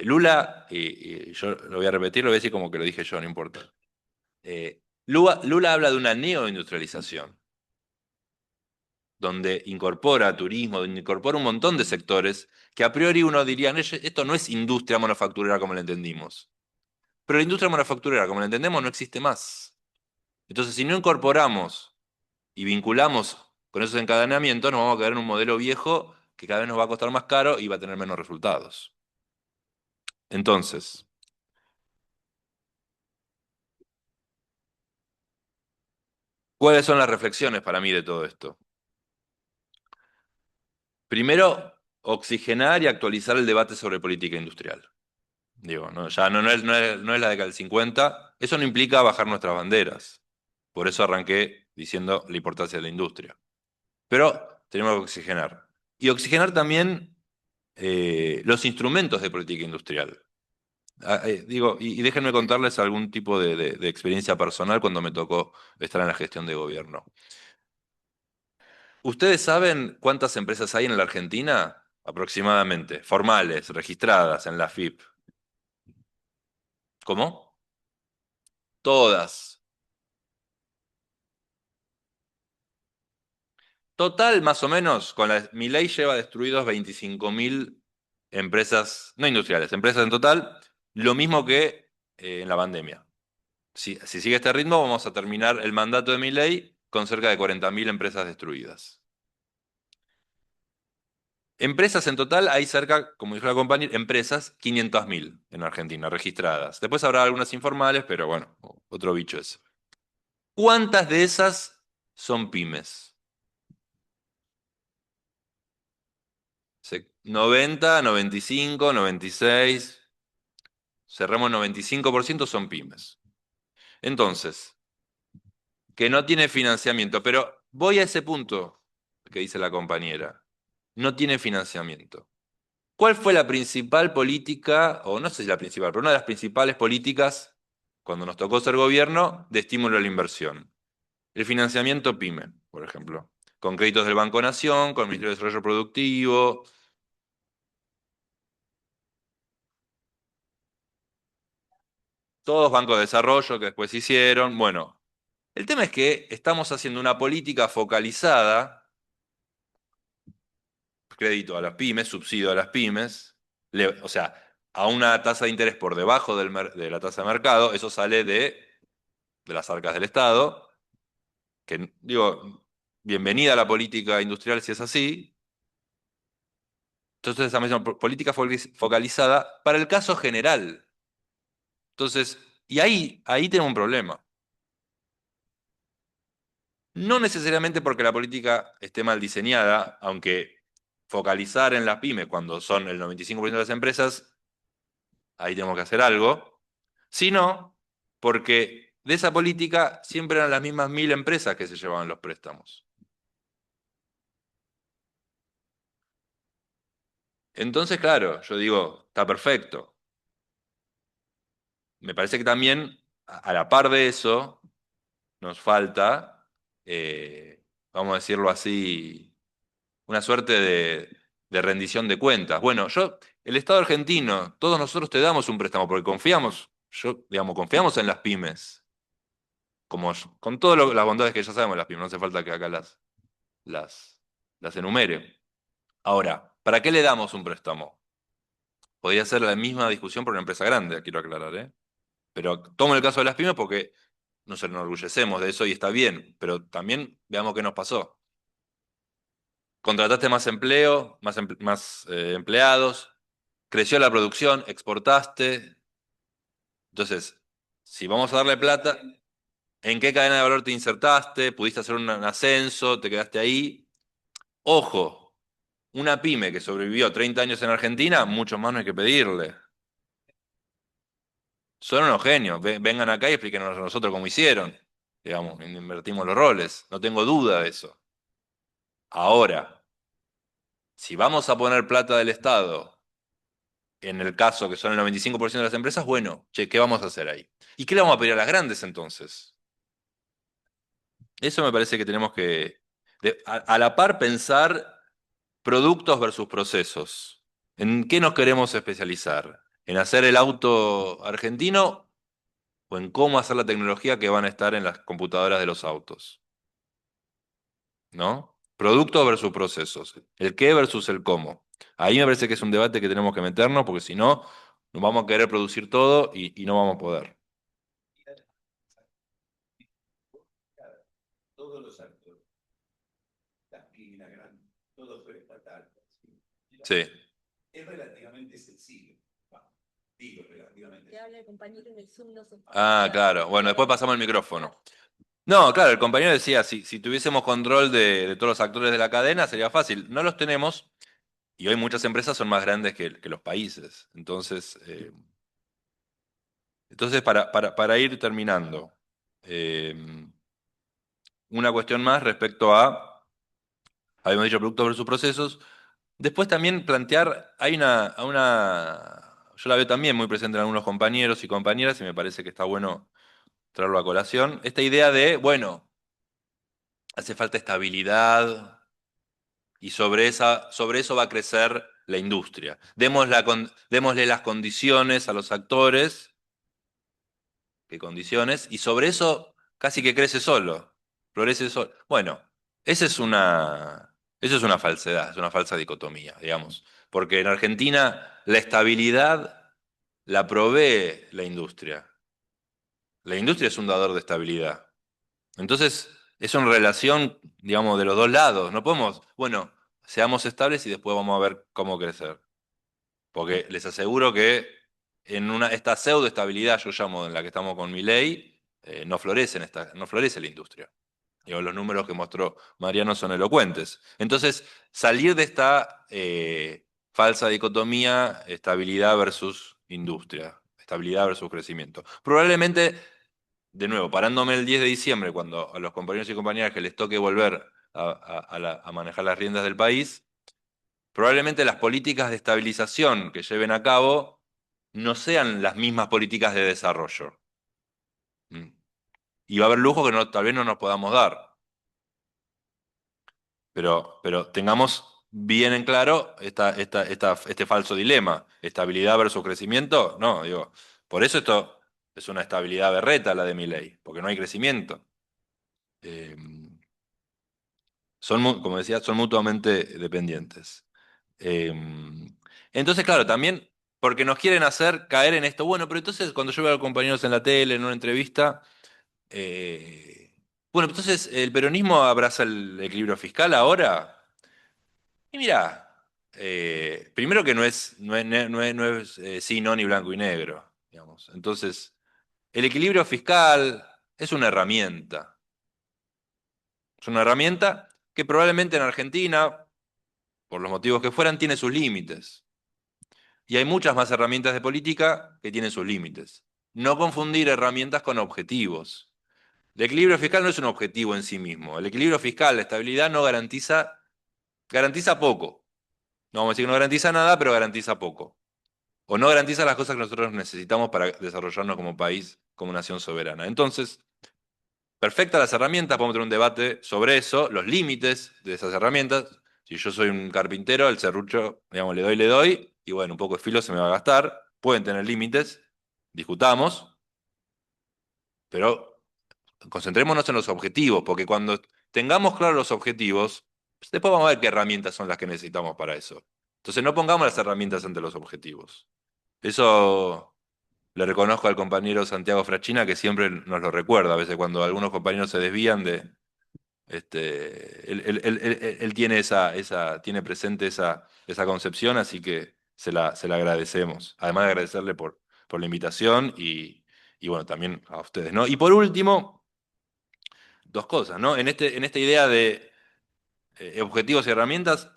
S3: Lula, y yo lo voy a repetir, lo voy a decir como que lo dije yo, no importa. Lula habla de una neoindustrialización, donde incorpora turismo, donde incorpora un montón de sectores que a priori uno diría, "No, esto no es industria manufacturera como la entendimos". Pero la industria manufacturera, como la entendemos, no existe más. Entonces, si no incorporamos y vinculamos con esos encadenamientos, nos vamos a quedar en un modelo viejo que cada vez nos va a costar más caro y va a tener menos resultados. Entonces, ¿cuáles son las reflexiones para mí de todo esto? Primero, oxigenar y actualizar el debate sobre política industrial. Digo, no, ya no es la década del 50. Eso no implica bajar nuestras banderas. Por eso arranqué diciendo la importancia de la industria. Pero tenemos que oxigenar. Y oxigenar también los instrumentos de política industrial. Digo, y déjenme contarles algún tipo de experiencia personal cuando me tocó estar en la gestión de gobierno. ¿Ustedes saben cuántas empresas hay en la Argentina aproximadamente, formales, registradas en la FIP. ¿Cómo? Todas. Total, más o menos, mi ley lleva destruidos 25.000 empresas, no industriales, empresas en total, lo mismo que en la pandemia. Si sigue este ritmo, vamos a terminar el mandato de mi ley con cerca de 40.000 empresas destruidas. Empresas en total hay cerca, como dijo la compañera, empresas 500.000 en Argentina registradas. Después habrá algunas informales, pero bueno, otro bicho es. ¿Cuántas de esas son pymes? 90, 95, 96, cerremos 95% son pymes. Entonces, que no tiene financiamiento, pero voy a ese punto que dice la compañera. No tiene financiamiento. ¿Cuál fue la principal política, o no sé si la principal, pero una de las principales políticas, cuando nos tocó ser gobierno, de estímulo a la inversión? El financiamiento PYME, por ejemplo, con créditos del Banco Nación, con el Ministerio de Desarrollo Productivo, todos bancos de desarrollo que después hicieron. Bueno, el tema es que estamos haciendo una política focalizada, crédito a las pymes, subsidio a las pymes, o sea, a una tasa de interés por debajo de la tasa de mercado, eso sale de las arcas del Estado, que digo, bienvenida a la política industrial si es así. Entonces, esa misma política focalizada para el caso general. Entonces, y ahí tenemos un problema. No necesariamente porque la política esté mal diseñada, aunque focalizar en las pymes cuando son el 95% de las empresas, ahí tenemos que hacer algo, sino porque de esa política siempre eran las mismas 1.000 empresas que se llevaban los préstamos. Entonces, claro, yo digo, está perfecto. Me parece que también, a la par de eso, nos falta, vamos a decirlo así, una suerte de rendición de cuentas. Bueno, el Estado argentino, todos nosotros te damos un préstamo porque confiamos, digamos, confiamos en las pymes, con todas las bondades que ya sabemos de las pymes, no hace falta que acá las, las enumere. Ahora, ¿para qué le damos un préstamo? Podría ser la misma discusión por una empresa grande, quiero aclarar, ¿eh? Pero tomo el caso de las pymes porque nos enorgullecemos de eso y está bien, pero también veamos qué nos pasó. Contrataste más empleo, más empleados, creció la producción, exportaste. Entonces, si vamos a darle plata, ¿en qué cadena de valor te insertaste? ¿Pudiste hacer un ascenso? ¿Te quedaste ahí? Ojo, una pyme que sobrevivió 30 años en Argentina, mucho más no hay que pedirle. Son unos genios. Vengan acá y explíquenos a nosotros cómo hicieron. Digamos, invertimos los roles. No tengo duda de eso. Ahora, si vamos a poner plata del Estado, en el caso que son el 95% de las empresas, bueno, che, ¿qué vamos a hacer ahí? ¿Y qué le vamos a pedir a las grandes entonces? Eso me parece que tenemos que, a la par, pensar productos versus procesos. ¿En qué nos queremos especializar? ¿En hacer el auto argentino o en cómo hacer la tecnología que van a estar en las computadoras de los autos? ¿No? Productos versus procesos. El qué versus el cómo. Ahí me parece que es un debate que tenemos que meternos porque si no, nos vamos a querer producir todo y no vamos a poder.
S4: Todos los actores, la pyme, todo fue estatal.
S3: Sí.
S4: Es relativamente sencillo. Digo, relativamente.
S3: Ah, claro. Bueno, después pasamos el micrófono. No, claro, el compañero decía, si tuviésemos control de todos los actores de la cadena sería fácil. No los tenemos y hoy muchas empresas son más grandes que los países. Entonces para ir terminando, eh, una cuestión más respecto habíamos dicho productos versus procesos. Después también plantear, yo la veo también muy presente en algunos compañeros y compañeras y me parece que está bueno traerlo a colación. Esta idea de, bueno, hace falta estabilidad y sobre eso va a crecer la industria. Démosle las condiciones a los actores, qué condiciones, y sobre eso casi que crece solo, florece solo. Bueno, esa eso es una falsedad, es una falsa dicotomía, digamos. Porque en Argentina la estabilidad la provee la industria. La industria es un dador de estabilidad. Entonces, es una relación, digamos, de los dos lados. No podemos, bueno, seamos estables y después vamos a ver cómo crecer. Porque les aseguro que esta pseudoestabilidad, yo llamo en la que estamos con Milei, no florece la industria. Digo, los números que mostró Mariano son elocuentes. Entonces, salir de esta falsa dicotomía, estabilidad versus industria, estabilidad versus crecimiento. Probablemente, de nuevo, parándome el 10 de diciembre, cuando a los compañeros y compañeras que les toque volver a manejar las riendas del país, probablemente las políticas de estabilización que lleven a cabo no sean las mismas políticas de desarrollo. Mm. Y va a haber lujos que tal vez no nos podamos dar. Pero tengamos bien en claro este falso dilema. ¿Estabilidad versus crecimiento? No, digo, por eso esto es una estabilidad berreta la de Milei, porque no hay crecimiento. Eh, como decía, son mutuamente dependientes. Eh, entonces, claro, también porque nos quieren hacer caer en esto. Bueno, pero entonces cuando yo veo a los compañeros en la tele, en una entrevista, bueno, entonces el peronismo abraza el equilibrio fiscal ahora. Y mira, primero que no es sí, no, ni blanco y negro, digamos. Entonces, el equilibrio fiscal es una herramienta. Es una herramienta que probablemente en Argentina, por los motivos que fueran, tiene sus límites. Y hay muchas más herramientas de política que tienen sus límites. No confundir herramientas con objetivos. El equilibrio fiscal no es un objetivo en sí mismo. El equilibrio fiscal, la estabilidad no garantiza poco. No vamos a decir que no garantiza nada, pero garantiza poco. O no garantiza las cosas que nosotros necesitamos para desarrollarnos como país, como nación soberana. Entonces, perfectas las herramientas, podemos tener un debate sobre eso, los límites de esas herramientas. Si yo soy un carpintero, el serrucho, digamos, le doy, y bueno, un poco de filo se me va a gastar. Pueden tener límites, discutamos, pero concentrémonos en los objetivos, porque cuando tengamos claros los objetivos, pues después vamos a ver qué herramientas son las que necesitamos para eso. Entonces, no pongamos las herramientas ante los objetivos. Eso le reconozco al compañero Santiago Frachina, que siempre nos lo recuerda, a veces cuando algunos compañeros se desvían de él tiene tiene presente esa concepción, así que se la agradecemos. Además de agradecerle por la invitación y bueno, también a ustedes, ¿no? Y por último, dos cosas, ¿no? En esta idea de objetivos y herramientas,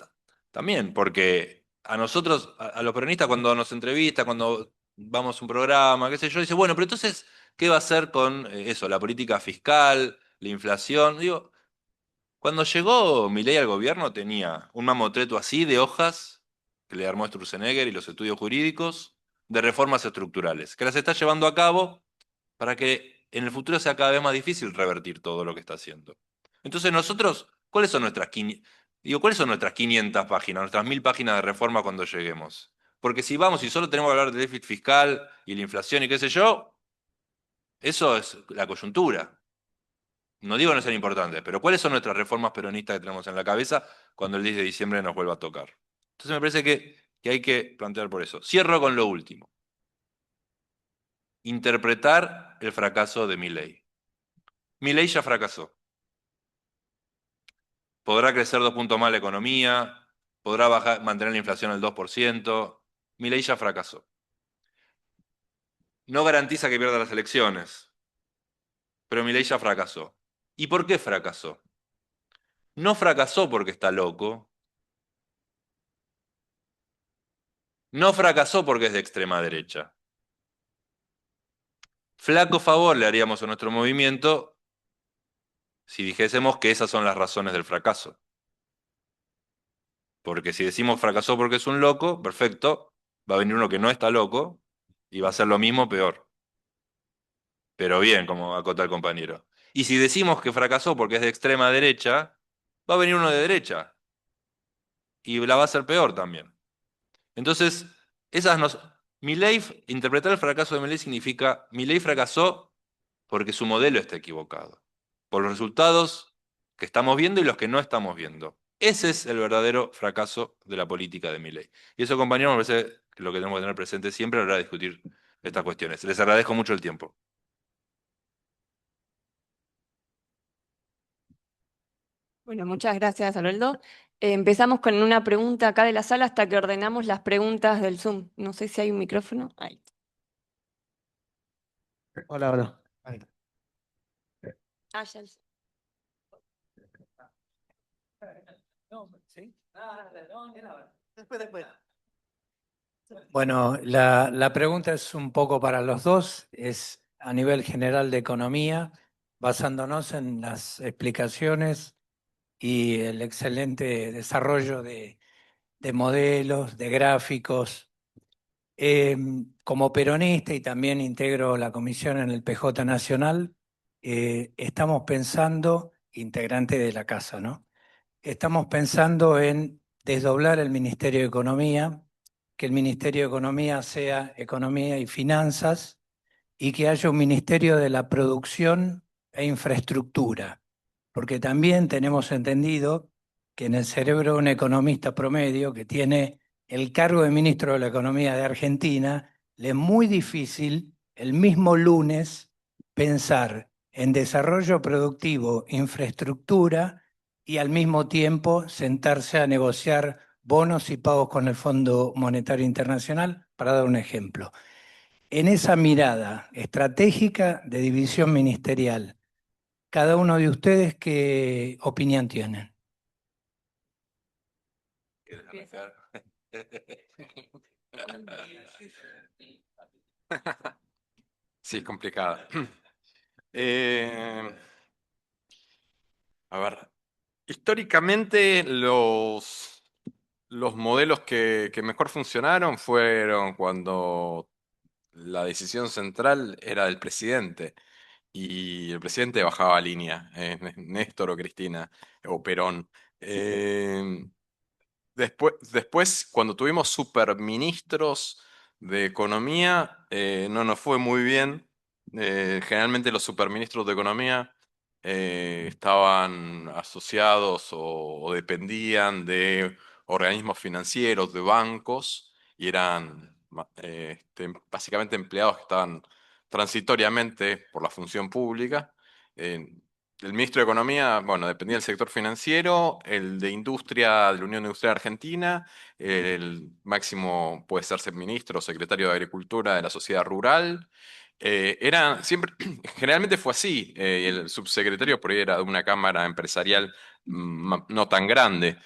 S3: también, porque a nosotros, a los peronistas, cuando nos entrevista, cuando vamos a un programa, qué sé yo, dice, bueno, pero entonces, ¿qué va a hacer con eso, la política fiscal, la inflación? Digo, cuando llegó Milei al gobierno tenía un mamotreto así de hojas que le armó Sturzenegger y los estudios jurídicos de reformas estructurales, que las está llevando a cabo para que en el futuro sea cada vez más difícil revertir todo lo que está haciendo. Entonces nosotros, ¿cuáles son nuestras 500 páginas, nuestras 1000 páginas de reforma cuando lleguemos? Porque si vamos y solo tenemos que hablar del déficit fiscal y la inflación y qué sé yo, eso es la coyuntura. No digo no sean importantes, pero ¿cuáles son nuestras reformas peronistas que tenemos en la cabeza cuando el 10 de diciembre nos vuelva a tocar? Entonces me parece que hay que plantear por eso. Cierro con lo último. Interpretar el fracaso de Milei. Milei ya fracasó. Podrá crecer 2 puntos más la economía, podrá mantener la inflación al 2%. Milei ya fracasó. No garantiza que pierda las elecciones, pero Milei ya fracasó. ¿Y por qué fracasó? No fracasó porque está loco, no fracasó porque es de extrema derecha. Flaco favor le haríamos a nuestro movimiento si dijésemos que esas son las razones del fracaso. Porque si decimos fracasó porque es un loco, perfecto, va a venir uno que no está loco y va a hacer lo mismo peor. Pero bien, como acota el compañero. Y si decimos que fracasó porque es de extrema derecha, va a venir uno de derecha y la va a hacer peor también. Entonces, esas nos... interpretar el fracaso de Milei significa, Milei fracasó porque su modelo está equivocado, por los resultados que estamos viendo y los que no estamos viendo. Ese es el verdadero fracaso de la política de Milei. Y eso, compañeros, me parece que lo que tenemos que tener presente siempre a la hora de discutir estas cuestiones. Les agradezco mucho el tiempo.
S1: Bueno, muchas gracias, Aloldo. Empezamos con una pregunta acá de la sala hasta que ordenamos las preguntas del Zoom. No sé si hay un micrófono. Ahí.
S5: Hola, hola.
S1: Ah, ya lo sé.
S5: Bueno, la pregunta es un poco para los dos, es a nivel general de economía, basándonos en las explicaciones y el excelente desarrollo de modelos, de gráficos. Como peronista y también integro la comisión en el PJ Nacional, estamos pensando, integrante de la casa, ¿no? Estamos pensando en desdoblar el Ministerio de Economía, que el Ministerio de Economía sea Economía y Finanzas y que haya un Ministerio de la Producción e Infraestructura, porque también tenemos entendido que en el cerebro de un economista promedio que tiene el cargo de ministro de la Economía de Argentina, le es muy difícil el mismo lunes pensar en desarrollo productivo, infraestructura y al mismo tiempo sentarse a negociar bonos y pagos con el Fondo Monetario Internacional, para dar un ejemplo. En esa mirada estratégica de división ministerial, cada uno de ustedes, ¿qué opinión tienen?
S3: ¿Quieres arrancar?
S2: Sí, es complicada. Eh, a ver, históricamente los modelos que mejor funcionaron fueron cuando la decisión central era del presidente y el presidente bajaba línea, Néstor o Cristina o Perón. Eh, después, cuando tuvimos superministros de economía, no nos fue muy bien. Generalmente los superministros de economía estaban asociados o dependían de organismos financieros, de bancos, y eran básicamente empleados que estaban transitoriamente por la función pública. Eh, el ministro de Economía, bueno, dependía del sector financiero, el de Industria de la Unión Industrial Argentina, el máximo puede ser ministro o secretario de Agricultura de la Sociedad Rural. Era siempre, generalmente fue así. El subsecretario por ahí era de una cámara empresarial no tan grande.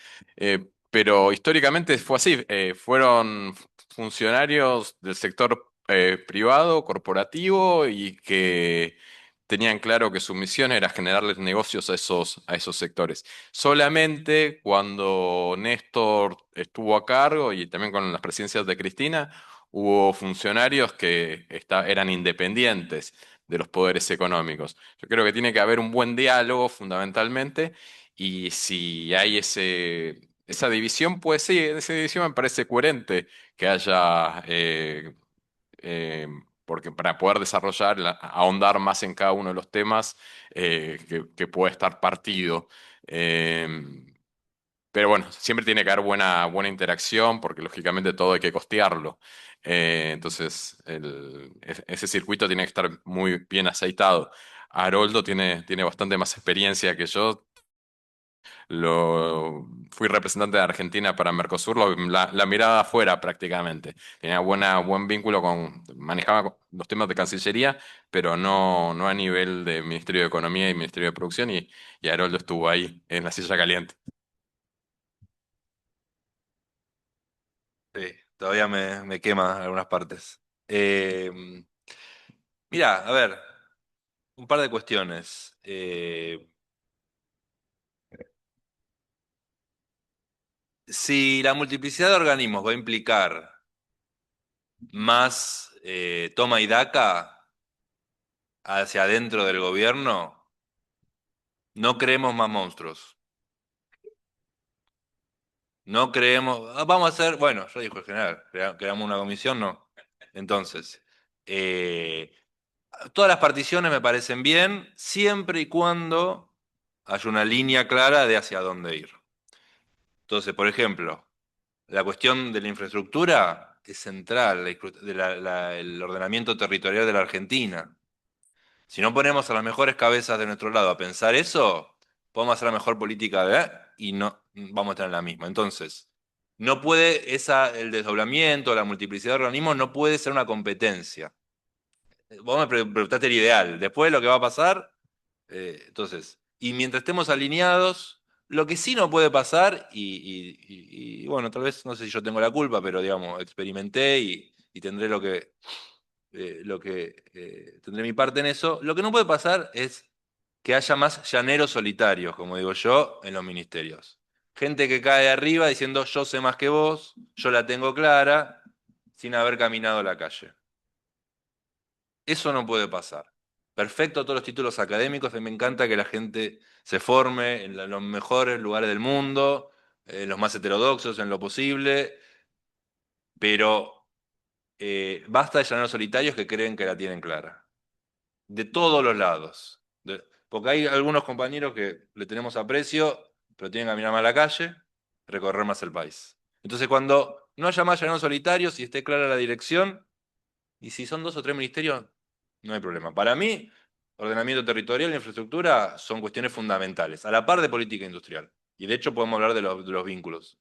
S2: Pero históricamente fue así. Fueron funcionarios del sector privado, corporativo y que tenían claro que su misión era generarles negocios a esos sectores. Solamente cuando Néstor estuvo a cargo y también con las presidencias de Cristina, hubo funcionarios que eran independientes de los poderes económicos. Yo creo que tiene que haber un buen diálogo fundamentalmente y si hay esa división, pues sí, esa división me parece coherente que haya eh, porque para poder desarrollar, ahondar más en cada uno de los temas que puede estar partido. Eh, pero bueno, siempre tiene que haber buena interacción porque lógicamente todo hay que costearlo. Entonces, ese circuito tiene que estar muy bien aceitado. Haroldo tiene bastante más experiencia que yo. Fui representante de Argentina para Mercosur, la mirada afuera prácticamente. Tenía buen vínculo manejaba los temas de Cancillería, pero no a nivel de Ministerio de Economía y Ministerio de Producción, y Haroldo estuvo ahí en la silla caliente.
S3: Sí, todavía me quema algunas partes. Mira, a ver, un par de cuestiones. Si la multiplicidad de organismos va a implicar más toma y daca hacia adentro del gobierno, no creemos más monstruos. No creemos, vamos a hacer, bueno, yo dijo el general, creamos una comisión, no. Entonces, todas las particiones me parecen bien, siempre y cuando haya una línea clara de hacia dónde ir. Entonces, por ejemplo, la cuestión de la infraestructura es central, el ordenamiento territorial de la Argentina. Si no ponemos a las mejores cabezas de nuestro lado a pensar eso, podemos hacer la mejor política y no vamos a estar en la misma. Entonces, no puede el desdoblamiento, la multiplicidad de organismos no puede ser una competencia. Vos me preguntaste el ideal. Después lo que va a pasar, entonces, y mientras estemos alineados, lo que sí no puede pasar, y bueno, tal vez no sé si yo tengo la culpa, pero digamos, experimenté y tendré tendré mi parte en eso. Lo que no puede pasar es que haya más llaneros solitarios, como digo yo, en los ministerios. Gente que cae de arriba diciendo yo sé más que vos, yo la tengo clara, sin haber caminado la calle. Eso no puede pasar. Perfecto todos los títulos académicos, me encanta que la gente se forme en los mejores lugares del mundo, los más heterodoxos en lo posible, pero basta de llaneros solitarios que creen que la tienen clara. De todos los lados. Porque hay algunos compañeros que le tenemos aprecio, pero tienen que caminar más la calle, recorrer más el país. Entonces, cuando no haya más llaneros solitarios y esté clara la dirección, y si son 2 o 3 ministerios, no hay problema. Para mí, ordenamiento territorial e infraestructura son cuestiones fundamentales, a la par de política industrial. Y de hecho podemos hablar de los vínculos.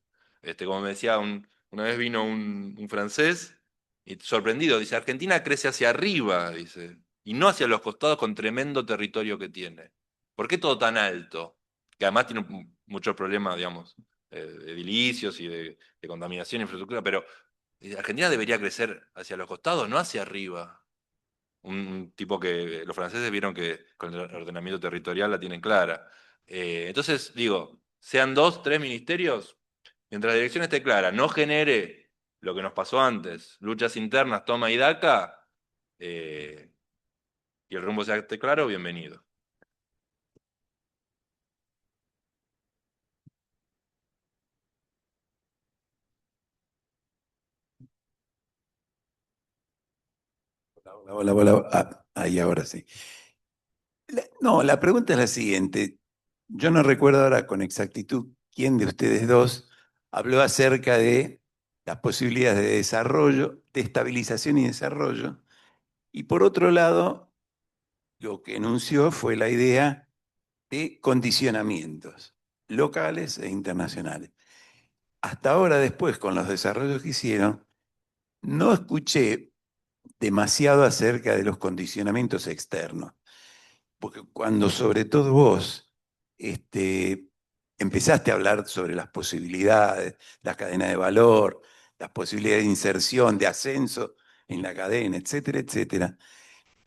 S3: Como me decía, una vez vino un francés y sorprendido, dice, Argentina crece hacia arriba, dice, y no hacia los costados con tremendo territorio que tiene. ¿Por qué todo tan alto? Que además tiene muchos problemas, digamos, de edilicios y de contaminación, infraestructura, pero Argentina debería crecer hacia los costados, no hacia arriba. Un tipo que los franceses vieron que con el ordenamiento territorial la tienen clara. Entonces, digo, sean 2, 3 ministerios, mientras la dirección esté clara, no genere lo que nos pasó antes, luchas internas, toma y daca, y el rumbo sea esté claro, bienvenido.
S4: Hola, hola, hola. Ahí ahora sí. No, la pregunta es la siguiente. Yo no recuerdo ahora con exactitud quién de ustedes dos habló acerca de las posibilidades de desarrollo, de estabilización y desarrollo. Y por otro lado, lo que enunció fue la idea de condicionamientos locales e internacionales. Hasta ahora, después, con los desarrollos que hicieron, no escuché demasiado acerca de los condicionamientos externos. Porque cuando sobre todo vos empezaste a hablar sobre las posibilidades, la cadena de valor, las posibilidades de inserción, de ascenso en la cadena, etcétera, etcétera,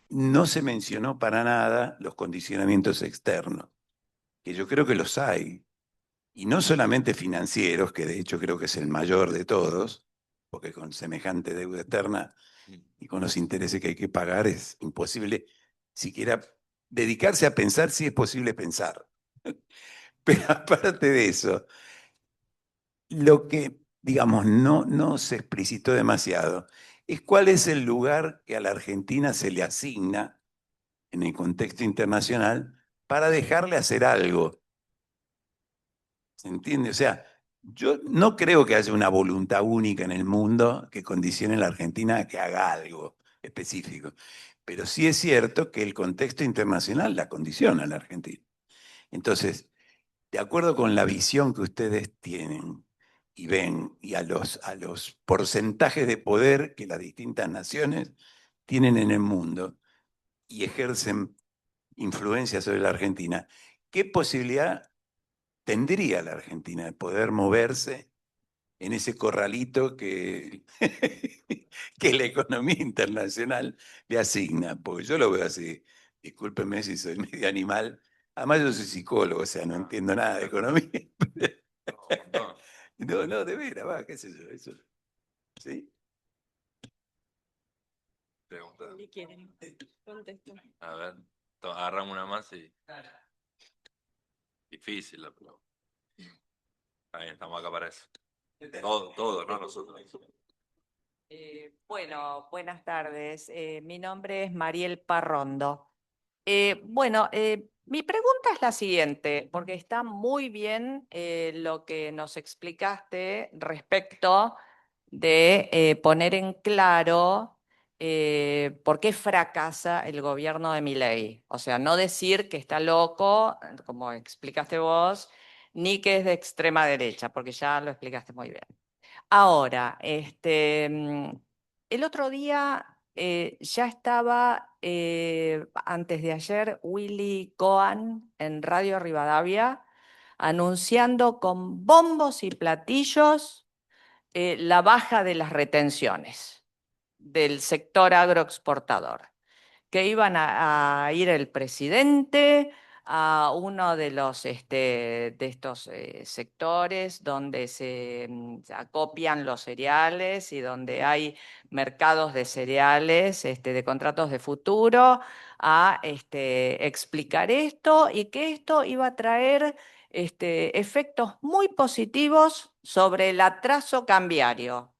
S4: no se mencionó para nada los condicionamientos externos, que yo creo que los hay. Y no solamente financieros, que de hecho creo que es el mayor de todos, porque con semejante deuda externa y con los intereses que hay que pagar es imposible siquiera dedicarse a pensar si es posible pensar. Pero aparte de eso, lo que, digamos, no se explicitó demasiado es cuál es el lugar que a la Argentina se le asigna en el contexto internacional para dejarle hacer algo. ¿Se entiende? O sea, yo no creo que haya una voluntad única en el mundo que condicione a la Argentina a que haga algo específico. Pero sí es cierto que el contexto internacional la condiciona a la Argentina. Entonces, de acuerdo con la visión que ustedes tienen y ven y a los porcentajes de poder que las distintas naciones tienen en el mundo y ejercen influencia sobre la Argentina, ¿qué posibilidad tendría la Argentina de poder moverse en ese corralito que, que la economía internacional le asigna? Porque yo lo veo así, discúlpenme si soy medio animal, además yo soy psicólogo, o sea, no entiendo nada de economía. No, no, de veras, va, qué sé yo, eso. ¿Sí?
S3: Pregunta.
S1: ¿Qué quieren? Contesto.
S3: A ver, agarramos una más y. Difícil la pregunta. Ahí estamos acá para eso. Todo, no nosotros.
S6: Bueno, buenas tardes. Mi nombre es Mariel Parrondo. Mi pregunta es la siguiente, porque está muy bien lo que nos explicaste respecto de poner en claro por qué fracasa el gobierno de Milei. O sea, no decir que está loco, como explicaste vos, ni que es de extrema derecha, porque ya lo explicaste muy bien. Ahora, el otro día ya estaba, antes de ayer, Willy Cohen en Radio Rivadavia anunciando con bombos y platillos la baja de las retenciones del sector agroexportador, que iban a ir el presidente a uno de de estos sectores donde se acopian los cereales y donde hay mercados de cereales, de contratos de futuro, a explicar esto y que esto iba a traer efectos muy positivos sobre el atraso cambiario.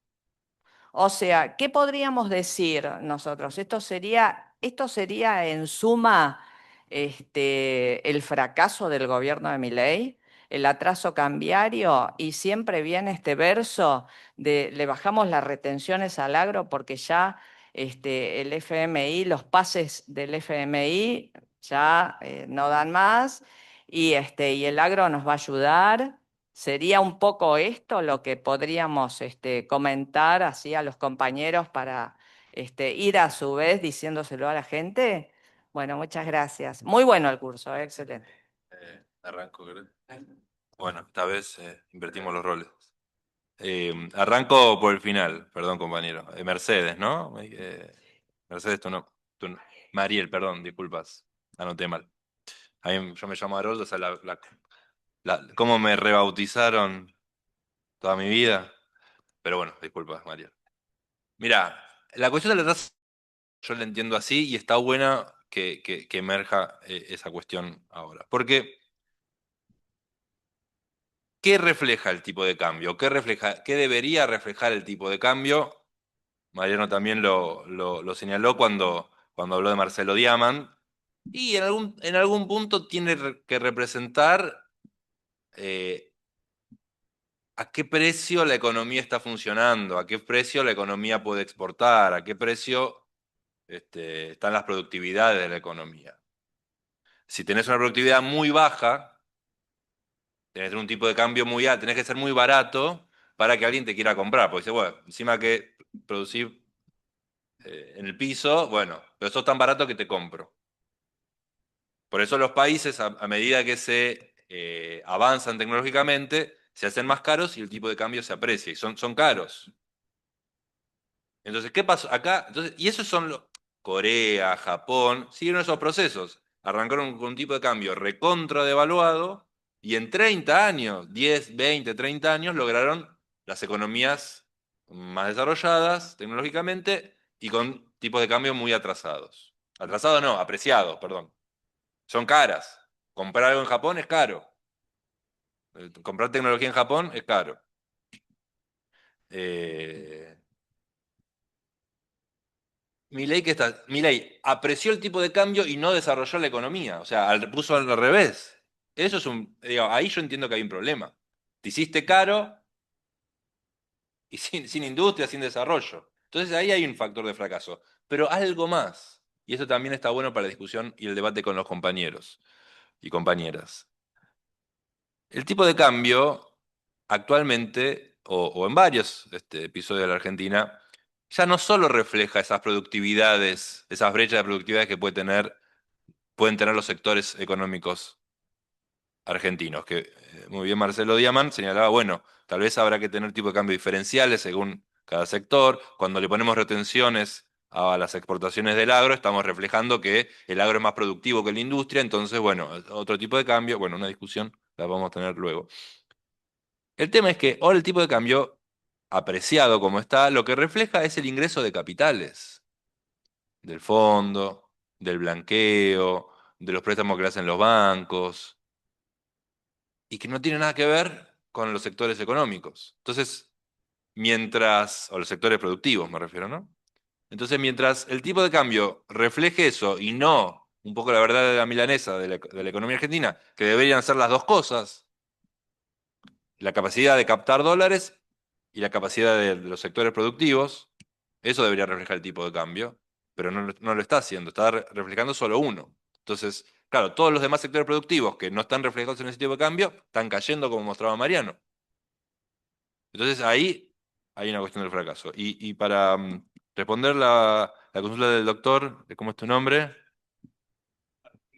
S6: O sea, ¿qué podríamos decir nosotros? Esto sería en suma el fracaso del gobierno de Milei, el atraso cambiario, y siempre viene este verso de le bajamos las retenciones al agro porque ya el FMI, los pases del FMI ya no dan más, y el agro nos va a ayudar. ¿Sería un poco esto lo que podríamos comentar así a los compañeros para ir a su vez diciéndoselo a la gente? Bueno, muchas gracias. Muy bueno el curso, excelente.
S3: Arranco, ¿verdad? Bueno, esta vez invertimos los roles. Arranco por el final, perdón, compañero. Mercedes, ¿no? Mercedes, Mariel, perdón, disculpas. Anoté mal. Yo me llamo Haroldo, o sea, cómo me rebautizaron toda mi vida. Pero bueno, disculpas, Mariel. Mira, la cuestión de la tasa yo la entiendo así y está buena que emerja esa cuestión ahora. Porque, ¿qué refleja el tipo de cambio? ¿Qué debería reflejar el tipo de cambio? Mariano también lo señaló cuando habló de Marcelo Diamant. Y en algún punto tiene que representar a qué precio la economía está funcionando, a qué precio la economía puede exportar, a qué precio están las productividades de la economía. Si tenés una productividad muy baja, tenés que tener un tipo de cambio muy alto, tenés que ser muy barato para que alguien te quiera comprar. Porque dice, bueno, encima que producir en el piso, bueno, pero sos tan barato que te compro. Por eso los países, a medida que se avanzan tecnológicamente, se hacen más caros y el tipo de cambio se aprecia, y son caros. Entonces, ¿qué pasó acá? Entonces, y esos son Corea, Japón, siguieron esos procesos. Arrancaron con un tipo de cambio recontra devaluado y en 30 años, 10, 20, 30 años, lograron las economías más desarrolladas tecnológicamente y con tipos de cambio muy atrasados. Atrasados no, apreciados, perdón. Son caras. Comprar algo en Japón es caro. Comprar tecnología en Japón es caro. Eh, Milei apreció el tipo de cambio y no desarrolló la economía. O sea, puso al revés. Eso es ahí yo entiendo que hay un problema. Te hiciste caro y sin industria, sin desarrollo. Entonces ahí hay un factor de fracaso. Pero algo más. Y eso también está bueno para la discusión y el debate con los compañeros y compañeras. El tipo de cambio actualmente, o en varios episodios de la Argentina, ya no solo refleja esas productividades, esas brechas de productividades que pueden tener los sectores económicos argentinos, que muy bien Marcelo Diamant señalaba, bueno, tal vez habrá que tener tipo de cambio diferenciales según cada sector. Cuando le ponemos retenciones a las exportaciones del agro, estamos reflejando que el agro es más productivo que la industria, entonces, bueno, otro tipo de cambio, bueno, una discusión la vamos a tener luego. El tema es que ahora el tipo de cambio, apreciado como está, lo que refleja es el ingreso de capitales, del fondo, del blanqueo, de los préstamos que le hacen los bancos, y que no tiene nada que ver con los sectores económicos. Entonces, o los sectores productivos me refiero, ¿no? Entonces, mientras el tipo de cambio refleje eso y no un poco la verdad de la milanesa de la economía argentina, que deberían ser las dos cosas, la capacidad de captar dólares y la capacidad de los sectores productivos, eso debería reflejar el tipo de cambio, pero no lo está haciendo, está reflejando solo uno. Entonces, claro, todos los demás sectores productivos que no están reflejados en ese tipo de cambio están cayendo como mostraba Mariano. Entonces ahí hay una cuestión del fracaso. Y para responder la consulta del doctor, ¿cómo es tu nombre?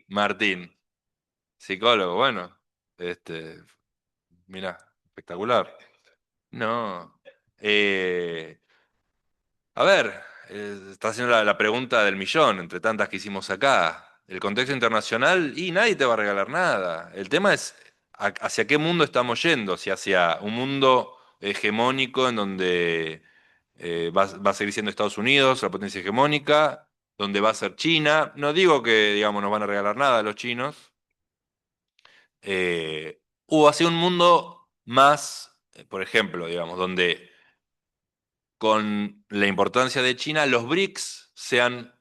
S3: Martín, psicólogo, bueno, mira, espectacular. No. eh, a ver, está haciendo la pregunta del millón, entre tantas que hicimos acá. El contexto internacional, y nadie te va a regalar nada. El tema es hacia qué mundo estamos yendo, si hacia un mundo hegemónico en donde va a seguir siendo Estados Unidos, la potencia hegemónica, donde va a ser China. No digo que, digamos, nos van a regalar nada a los chinos, o hacia un mundo más, por ejemplo, digamos, donde con la importancia de China, los BRICS sean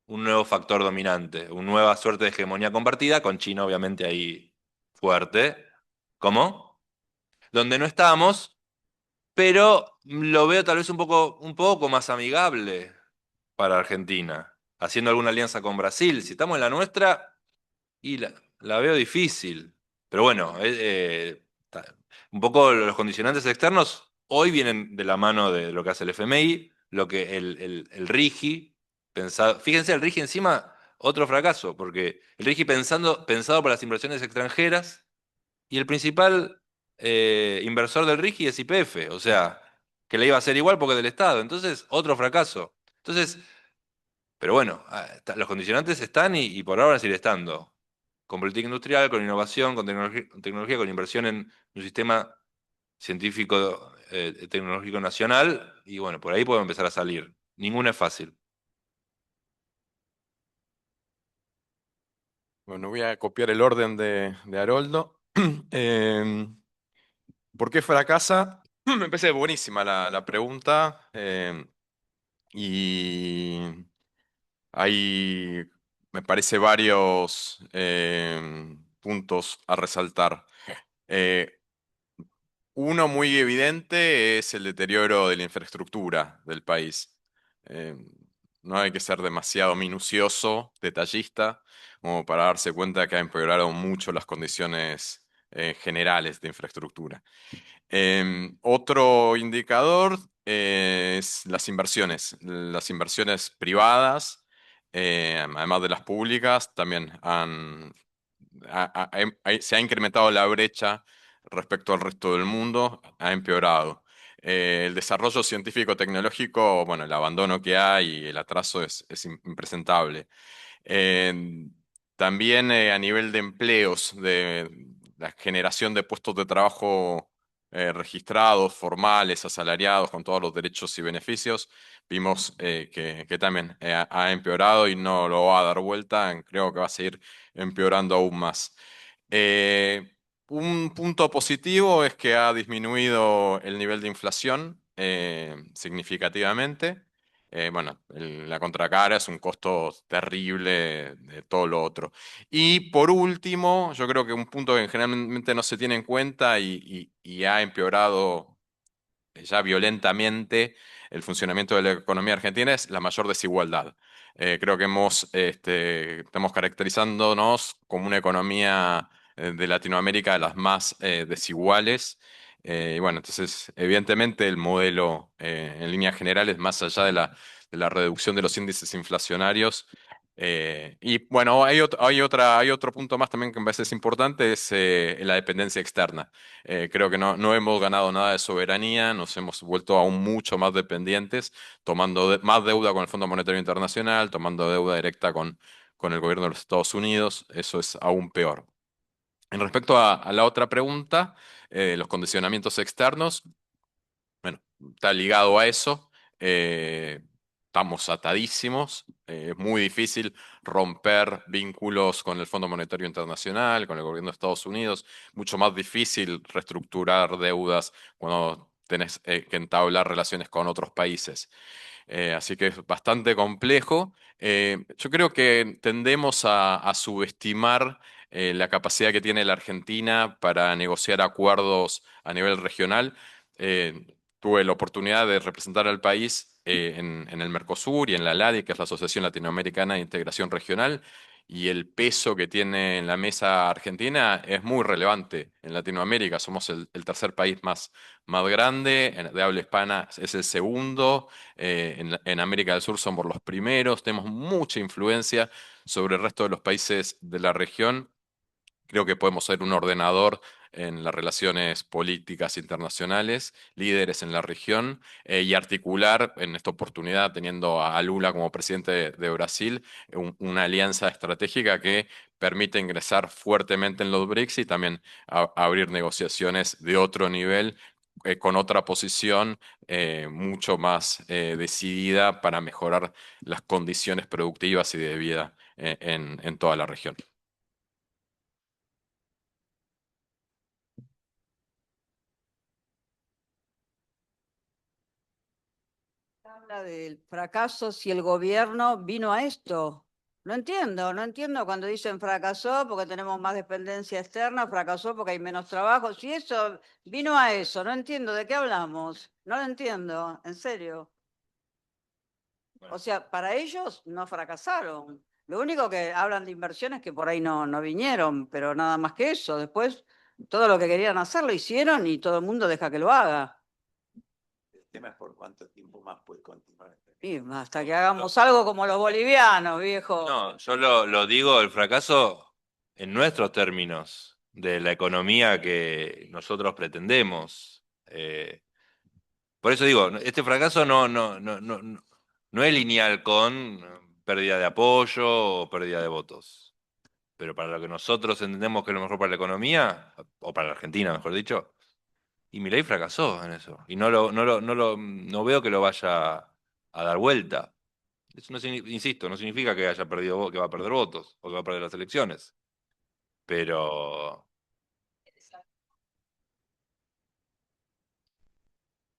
S3: un nuevo factor dominante, una nueva suerte de hegemonía compartida, con China obviamente ahí fuerte. ¿Cómo? Donde no estamos, pero lo veo tal vez un poco más amigable para Argentina, haciendo alguna alianza con Brasil. Si estamos en la nuestra, y la veo difícil. Pero bueno, un poco los condicionantes externos hoy vienen de la mano de lo que hace el FMI, lo que el RIGI, pensado, fíjense, el RIGI encima, otro fracaso, porque el RIGI pensado para las inversiones extranjeras y el principal inversor del RIGI es YPF, o sea, que le iba a hacer igual porque es del Estado. Entonces, otro fracaso. Entonces, pero bueno, los condicionantes están y por ahora van a seguir estando. Con política industrial, con innovación, con tecnología, con inversión en un sistema científico, tecnológico nacional, y bueno, por ahí podemos empezar a salir. Ninguna es fácil.
S2: Bueno, voy a copiar el orden de Haroldo. ¿Por qué fracasa? Me parece buenísima la pregunta. Y hay, me parece, varios puntos a resaltar. Eh, Uno muy evidente es el deterioro de la infraestructura del país. Eh, no hay que ser demasiado minucioso, detallista, como para darse cuenta que ha empeorado mucho las condiciones generales de infraestructura. Otro indicador es las inversiones privadas, además de las públicas, también se ha incrementado la brecha respecto al resto del mundo, ha empeorado. El desarrollo científico-tecnológico, bueno, el abandono que hay y el atraso es impresentable. Eh, También a nivel de empleos, de la generación de puestos de trabajo registrados, formales, asalariados, con todos los derechos y beneficios, vimos que también ha empeorado y no lo va a dar vuelta, creo que va a seguir empeorando aún más. Eh, un punto positivo es que ha disminuido el nivel de inflación significativamente. Bueno, la contracara es un costo terrible de todo lo otro. Y por último, yo creo que un punto que generalmente no se tiene en cuenta y ha empeorado ya violentamente el funcionamiento de la economía argentina es la mayor desigualdad. Creo que estamos caracterizándonos como una economía de Latinoamérica de las más desiguales. Y bueno, entonces, evidentemente, el modelo en líneas generales, más allá de la reducción de los índices inflacionarios, y bueno, hay otro punto más también que me parece es importante, es la dependencia externa. Creo que no hemos ganado nada de soberanía, nos hemos vuelto aún mucho más dependientes, tomando más deuda con el Fondo Monetario Internacional, tomando deuda directa con el gobierno de los Estados Unidos, eso es aún peor. En respecto a la otra pregunta, los condicionamientos externos, bueno, está ligado a eso. eh, Estamos atadísimos. Es muy difícil romper vínculos con el Fondo Monetario Internacional, con el gobierno de Estados Unidos. Mucho más difícil reestructurar deudas cuando tenés que entablar relaciones con otros países. Así que es bastante complejo. Yo creo que tendemos a subestimar la capacidad que tiene la Argentina para negociar acuerdos a nivel regional. Tuve la oportunidad de representar al país en el Mercosur y en la ALADI, que es la Asociación Latinoamericana de Integración Regional, y el peso que tiene en la mesa Argentina es muy relevante en Latinoamérica. Somos el tercer país más grande, de habla hispana es el segundo, en América del Sur somos los primeros, tenemos mucha influencia sobre el resto de los países de la región. Creo que podemos ser un ordenador en las relaciones políticas internacionales, líderes en la región, y articular en esta oportunidad, teniendo a Lula como presidente de Brasil, una alianza estratégica que permite ingresar fuertemente en los BRICS y también abrir negociaciones de otro nivel, con otra posición mucho más decidida para mejorar las condiciones productivas y de vida en toda la región.
S7: Habla del fracaso si el gobierno vino a esto. No entiendo cuando dicen fracasó porque tenemos más dependencia externa, fracasó porque hay menos trabajo. Si eso vino a eso, no entiendo de qué hablamos. No lo entiendo, en serio. O sea, para ellos no fracasaron. Lo único que hablan de inversiones que por ahí no vinieron, pero nada más que eso. Después, todo lo que querían hacer lo hicieron y todo el mundo deja que lo haga.
S4: El tema es por cuánto tiempo más puede continuar.
S7: Y hasta que hagamos algo como los bolivianos, viejo.
S3: No, yo lo digo, el fracaso en nuestros términos de la economía que nosotros pretendemos. Por eso digo, este fracaso no es lineal con pérdida de apoyo o pérdida de votos. Pero para lo que nosotros entendemos que es lo mejor para la economía, o para la Argentina, mejor dicho, y Milei fracasó en eso. Y no veo que lo vaya a dar vuelta. Eso no, insisto, no significa que haya perdido, que va a perder votos o que va a perder las elecciones. Pero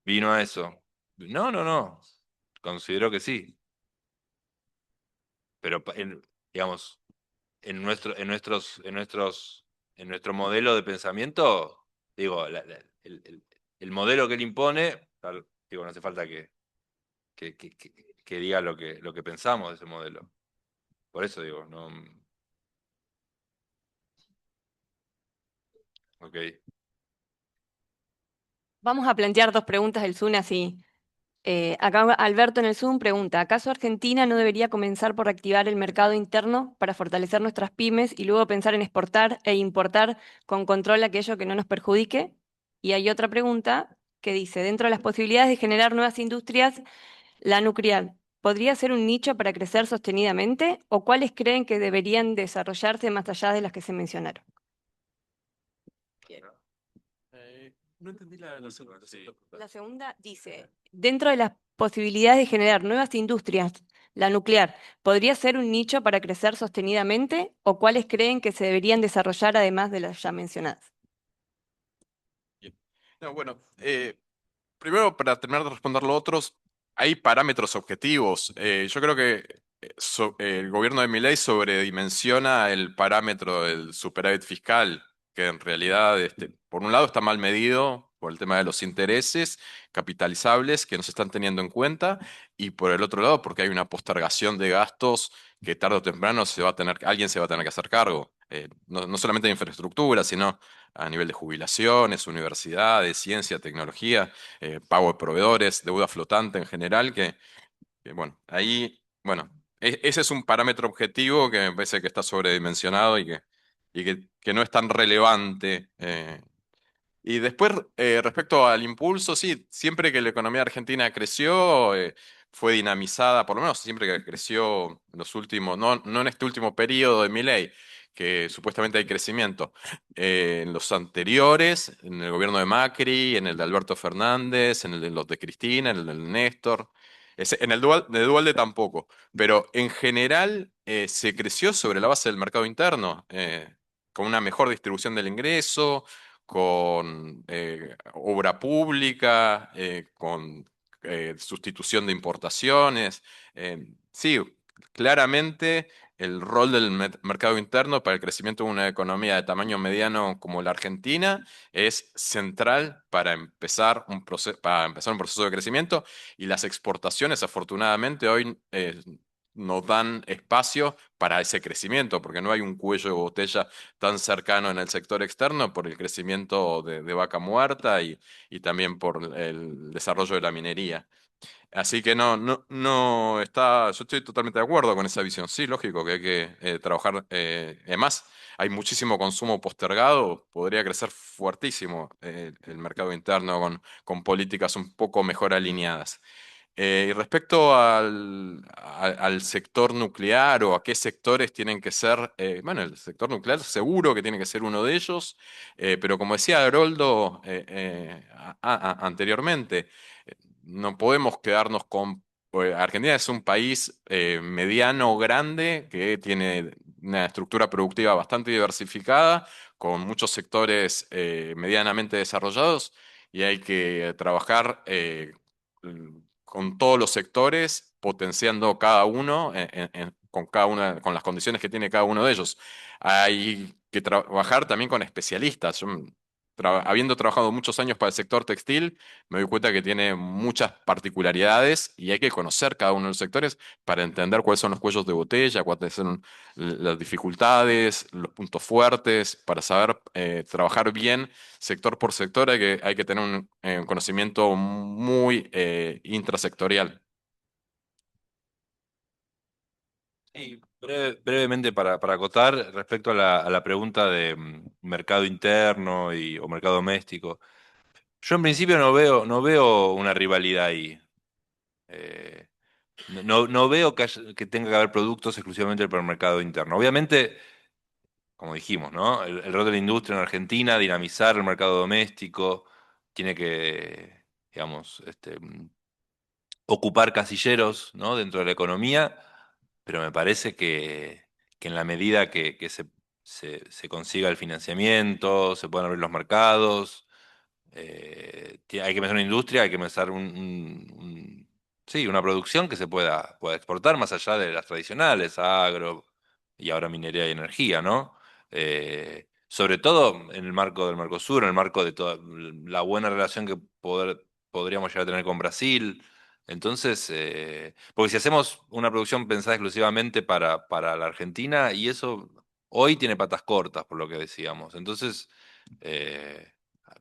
S3: vino a eso. No. Considero que sí. Pero digamos, en nuestro modelo de pensamiento, digo, el modelo que él impone, digo, no hace falta que diga lo que pensamos de ese modelo. Por eso digo, no. Ok.
S1: Vamos a plantear dos preguntas del Zoom así. Acá Alberto en el Zoom pregunta, ¿acaso Argentina no debería comenzar por activar el mercado interno para fortalecer nuestras pymes y luego pensar en exportar e importar con control aquello que no nos perjudique? Y hay otra pregunta que dice, dentro de las posibilidades de generar nuevas industrias, la nuclear, ¿podría ser un nicho para crecer sostenidamente? ¿O cuáles creen que deberían desarrollarse más allá de las que se mencionaron?
S2: No entendí la segunda.
S1: La segunda dice, dentro de las posibilidades de generar nuevas industrias, la nuclear, ¿podría ser un nicho para crecer sostenidamente? ¿O cuáles creen que se deberían desarrollar además de las ya mencionadas?
S2: Bien. No, bueno, primero para terminar de responder lo otros, hay parámetros objetivos. Yo creo que el gobierno de Milei sobredimensiona el parámetro del superávit fiscal, que en realidad, por un lado, está mal medido por el tema de los intereses capitalizables que no se están teniendo en cuenta, y por el otro lado, porque hay una postergación de gastos que tarde o temprano alguien se va a tener que hacer cargo. No solamente de infraestructura, sino a nivel de jubilaciones, universidades, ciencia, tecnología, pago de proveedores, deuda flotante en general, bueno, ahí, bueno, ese es un parámetro objetivo que me parece que está sobredimensionado y que no es tan relevante. Y después, respecto al impulso, sí, siempre que la economía argentina creció, fue dinamizada, por lo menos siempre que creció en los últimos, no en este último periodo de Milei, que supuestamente hay crecimiento. En los anteriores, en el gobierno de Macri, en el de Alberto Fernández, en el de los de Cristina, en el del Néstor, en el de Dualde tampoco, pero en general se creció sobre la base del mercado interno, con una mejor distribución del ingreso, con obra pública, con sustitución de importaciones. Sí, claramente el rol del mercado interno para el crecimiento de una economía de tamaño mediano como la Argentina es central para empezar un proceso de crecimiento, y las exportaciones afortunadamente hoy nos dan espacio para ese crecimiento, porque no hay un cuello de botella tan cercano en el sector externo por el crecimiento de vaca muerta y también por el desarrollo de la minería. Así que no está, yo estoy totalmente de acuerdo con esa visión. Sí, lógico que hay que trabajar. Además, hay muchísimo consumo postergado, podría crecer fuertísimo el mercado interno con políticas un poco mejor alineadas. Y respecto al sector nuclear o a qué sectores tienen que ser, bueno, el sector nuclear seguro que tiene que ser uno de ellos, pero como decía Haroldo anteriormente, no podemos quedarnos con... Argentina es un país mediano, grande, que tiene una estructura productiva bastante diversificada, con muchos sectores medianamente desarrollados, y hay que trabajar con todos los sectores, potenciando cada uno con cada una, con las condiciones que tiene cada uno de ellos. Hay que trabajar también con especialistas. Yo, habiendo trabajado muchos años para el sector textil, me doy cuenta que tiene muchas particularidades y hay que conocer cada uno de los sectores para entender cuáles son los cuellos de botella, cuáles son las dificultades, los puntos fuertes, para saber trabajar bien sector por sector. Hay que tener un conocimiento muy intrasectorial.
S3: Sí, brevemente para acotar respecto a la pregunta de mercado interno o mercado doméstico. Yo en principio no veo una rivalidad ahí. Eh, no veo que tenga que haber productos exclusivamente para el mercado interno. Obviamente, como dijimos, ¿no? El rol de la industria en Argentina, dinamizar el mercado doméstico, tiene que, digamos, ocupar casilleros, ¿no? Dentro de la economía, pero me parece que en la medida que se consiga el financiamiento, se puedan abrir los mercados, hay que pensar una industria, hay que pensar sí, una producción que se pueda exportar más allá de las tradicionales, agro y ahora minería y energía, ¿no? Sobre todo en el marco del Mercosur, en el marco de toda la buena relación que podríamos llegar a tener con Brasil. Entonces, porque si hacemos una producción pensada exclusivamente para la Argentina, y eso hoy tiene patas cortas, por lo que decíamos. Entonces, eh,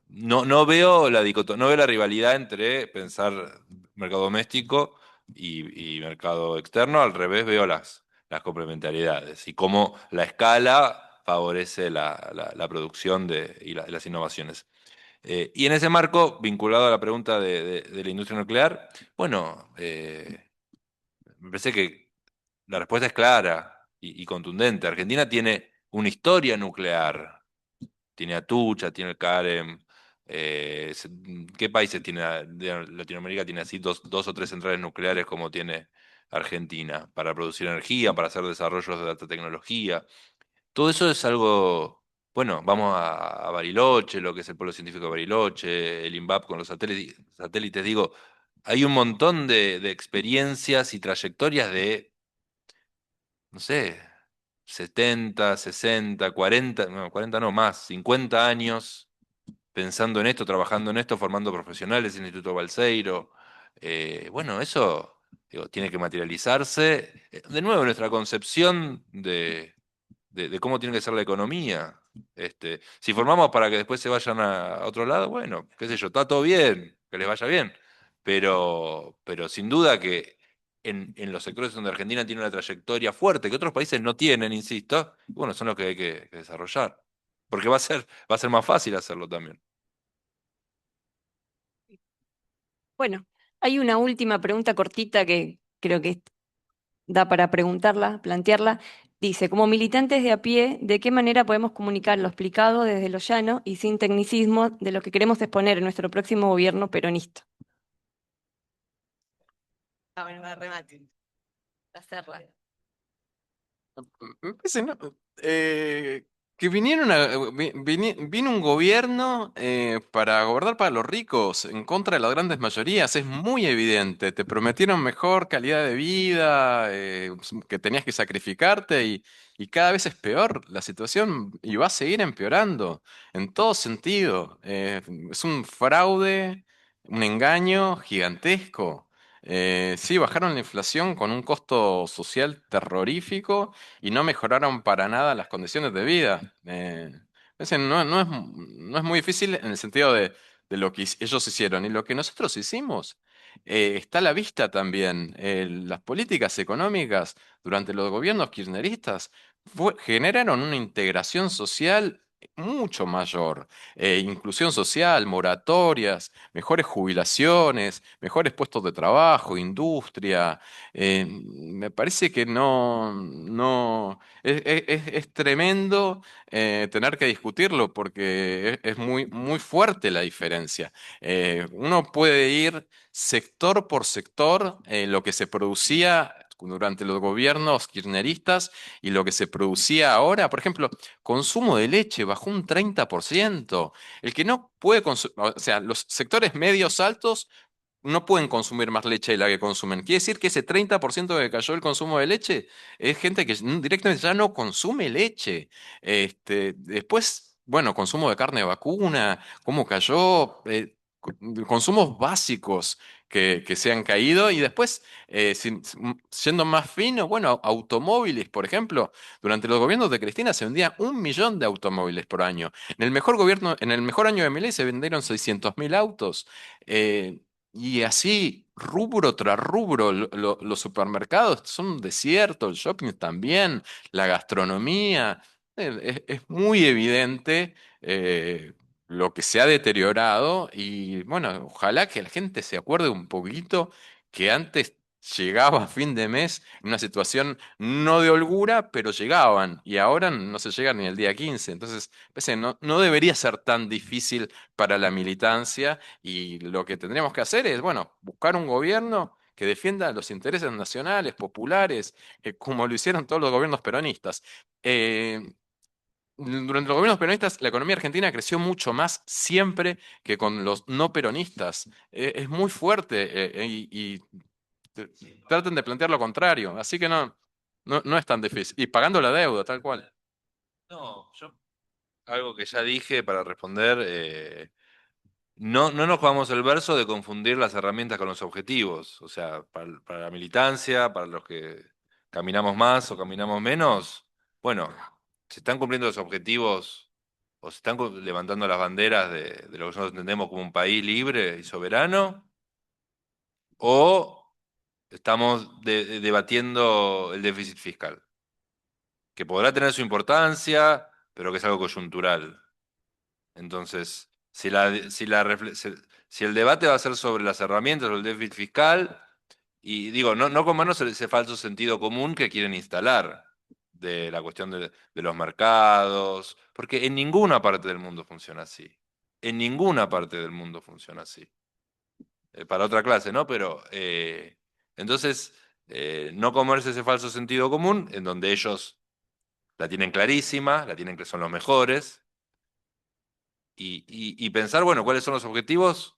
S3: no veo no veo la rivalidad entre pensar mercado doméstico y mercado externo, al revés veo las complementariedades y cómo la escala favorece la producción y las innovaciones. Y en ese marco, vinculado a la pregunta de la industria nuclear, bueno, me parece que la respuesta es clara y contundente. Argentina tiene una historia nuclear, tiene Atucha, tiene el CAREM. ¿Qué países tiene de Latinoamérica tiene así dos o tres centrales nucleares como tiene Argentina para producir energía, para hacer desarrollos de alta tecnología? Todo eso es algo, bueno, vamos a Bariloche, lo que es el Polo Científico de Bariloche, el INVAP con los satélites, digo, hay un montón de experiencias y trayectorias de, no sé, 70, 60, 40, no, 40 no más, 50 años pensando en esto, trabajando en esto, formando profesionales en el Instituto Balseiro. Bueno, eso digo, tiene que materializarse. De nuevo, nuestra concepción de cómo tiene que ser la economía. Si formamos para que después se vayan a otro lado, bueno, qué sé yo, está todo bien, que les vaya bien. Pero sin duda que en los sectores donde Argentina tiene una trayectoria fuerte, que otros países no tienen, insisto, bueno, son los que hay que desarrollar. Porque va a ser más fácil hacerlo también.
S1: Bueno, hay una última pregunta cortita que creo que da para preguntarla, plantearla. Dice, como militantes de a pie, ¿de qué manera podemos comunicar lo explicado desde lo llano y sin tecnicismo de lo que queremos exponer en nuestro próximo gobierno peronista? Ah, bueno, va remate. Hacerla.
S2: Me parece, ¿no? Eh, Que vino un gobierno para gobernar para los ricos, en contra de las grandes mayorías, es muy evidente. Te prometieron mejor calidad de vida, que tenías que sacrificarte y cada vez es peor la situación y va a seguir empeorando en todo sentido. Es un fraude, un engaño gigantesco. Sí, bajaron la inflación con un costo social terrorífico y no mejoraron para nada las condiciones de vida. No es muy difícil en el sentido de lo que ellos hicieron y lo que nosotros hicimos. Está a la vista también. Las políticas económicas durante los gobiernos kirchneristas generaron una integración social mucho mayor. Inclusión social, moratorias, mejores jubilaciones, mejores puestos de trabajo, industria. Me parece que es tremendo tener que discutirlo porque es muy, muy fuerte la diferencia. Uno puede ir sector por sector, lo que se producía durante los gobiernos kirchneristas y lo que se producía ahora. Por ejemplo, consumo de leche bajó un 30%. El que no puede consumir, o sea, los sectores medios altos no pueden consumir más leche de la que consumen. Quiere decir que ese 30% que cayó el consumo de leche es gente que directamente ya no consume leche. Después, bueno, consumo de carne vacuna, cómo cayó, consumos básicos que se han caído y después, siendo más fino, bueno, automóviles, por ejemplo, durante los gobiernos de Cristina se vendían 1 millón de automóviles por año. En el mejor gobierno, en el mejor año de Milei se vendieron 600.000 autos. Eh, y así, rubro tras rubro, los supermercados son un desierto, el shopping también, la gastronomía. Es muy evidente lo que se ha deteriorado y bueno, ojalá que la gente se acuerde un poquito que antes llegaba a fin de mes en una situación no de holgura, pero llegaban y ahora no se llega ni el día 15. Entonces, no debería ser tan difícil para la militancia y lo que tendríamos que hacer es, bueno, buscar un gobierno que defienda los intereses nacionales, populares, como lo hicieron todos los gobiernos peronistas. Durante los gobiernos peronistas, la economía argentina creció mucho más siempre que con los no peronistas. Es muy fuerte y t- traten de plantear lo contrario. Así que no es tan difícil. Y pagando la deuda, tal cual.
S3: No, yo algo que ya dije para responder, no nos jugamos el verso de confundir las herramientas con los objetivos. O sea, para la militancia, para los que caminamos más o caminamos menos, bueno, se están cumpliendo los objetivos o se están levantando las banderas de lo que nosotros entendemos como un país libre y soberano, o estamos debatiendo el déficit fiscal, que podrá tener su importancia, pero que es algo coyuntural. Entonces, si el debate va a ser sobre las herramientas o el déficit fiscal, y digo, no con manos ese falso sentido común que quieren instalar de la cuestión de los mercados, porque en ninguna parte del mundo funciona así. En ninguna parte del mundo funciona así. Para otra clase, ¿no? Pero entonces, no comerse ese falso sentido común, en donde ellos la tienen clarísima, la tienen que son los mejores y pensar, bueno, cuáles son los objetivos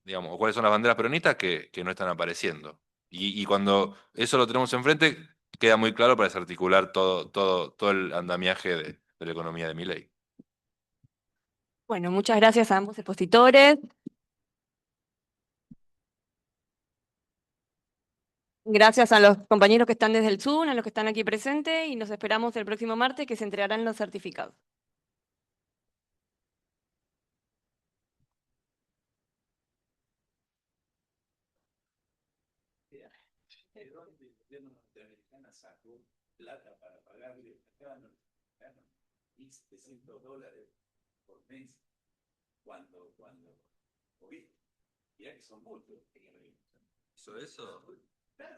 S3: digamos, o cuáles son las banderas peronistas que no están apareciendo. Y cuando eso lo tenemos enfrente, queda muy claro para desarticular todo el andamiaje de la economía de Milei.
S1: Bueno, muchas gracias a ambos expositores. Gracias a los compañeros que están desde el Zoom, a los que están aquí presentes y nos esperamos el próximo martes que se entregarán los certificados.
S4: ¿De dónde el gobierno norteamericano sacó plata para pagarle a cada norteamericano $1.700 por mes cuando oíste? Ya que son muchos.
S3: ¿Hizo eso?
S4: Claro.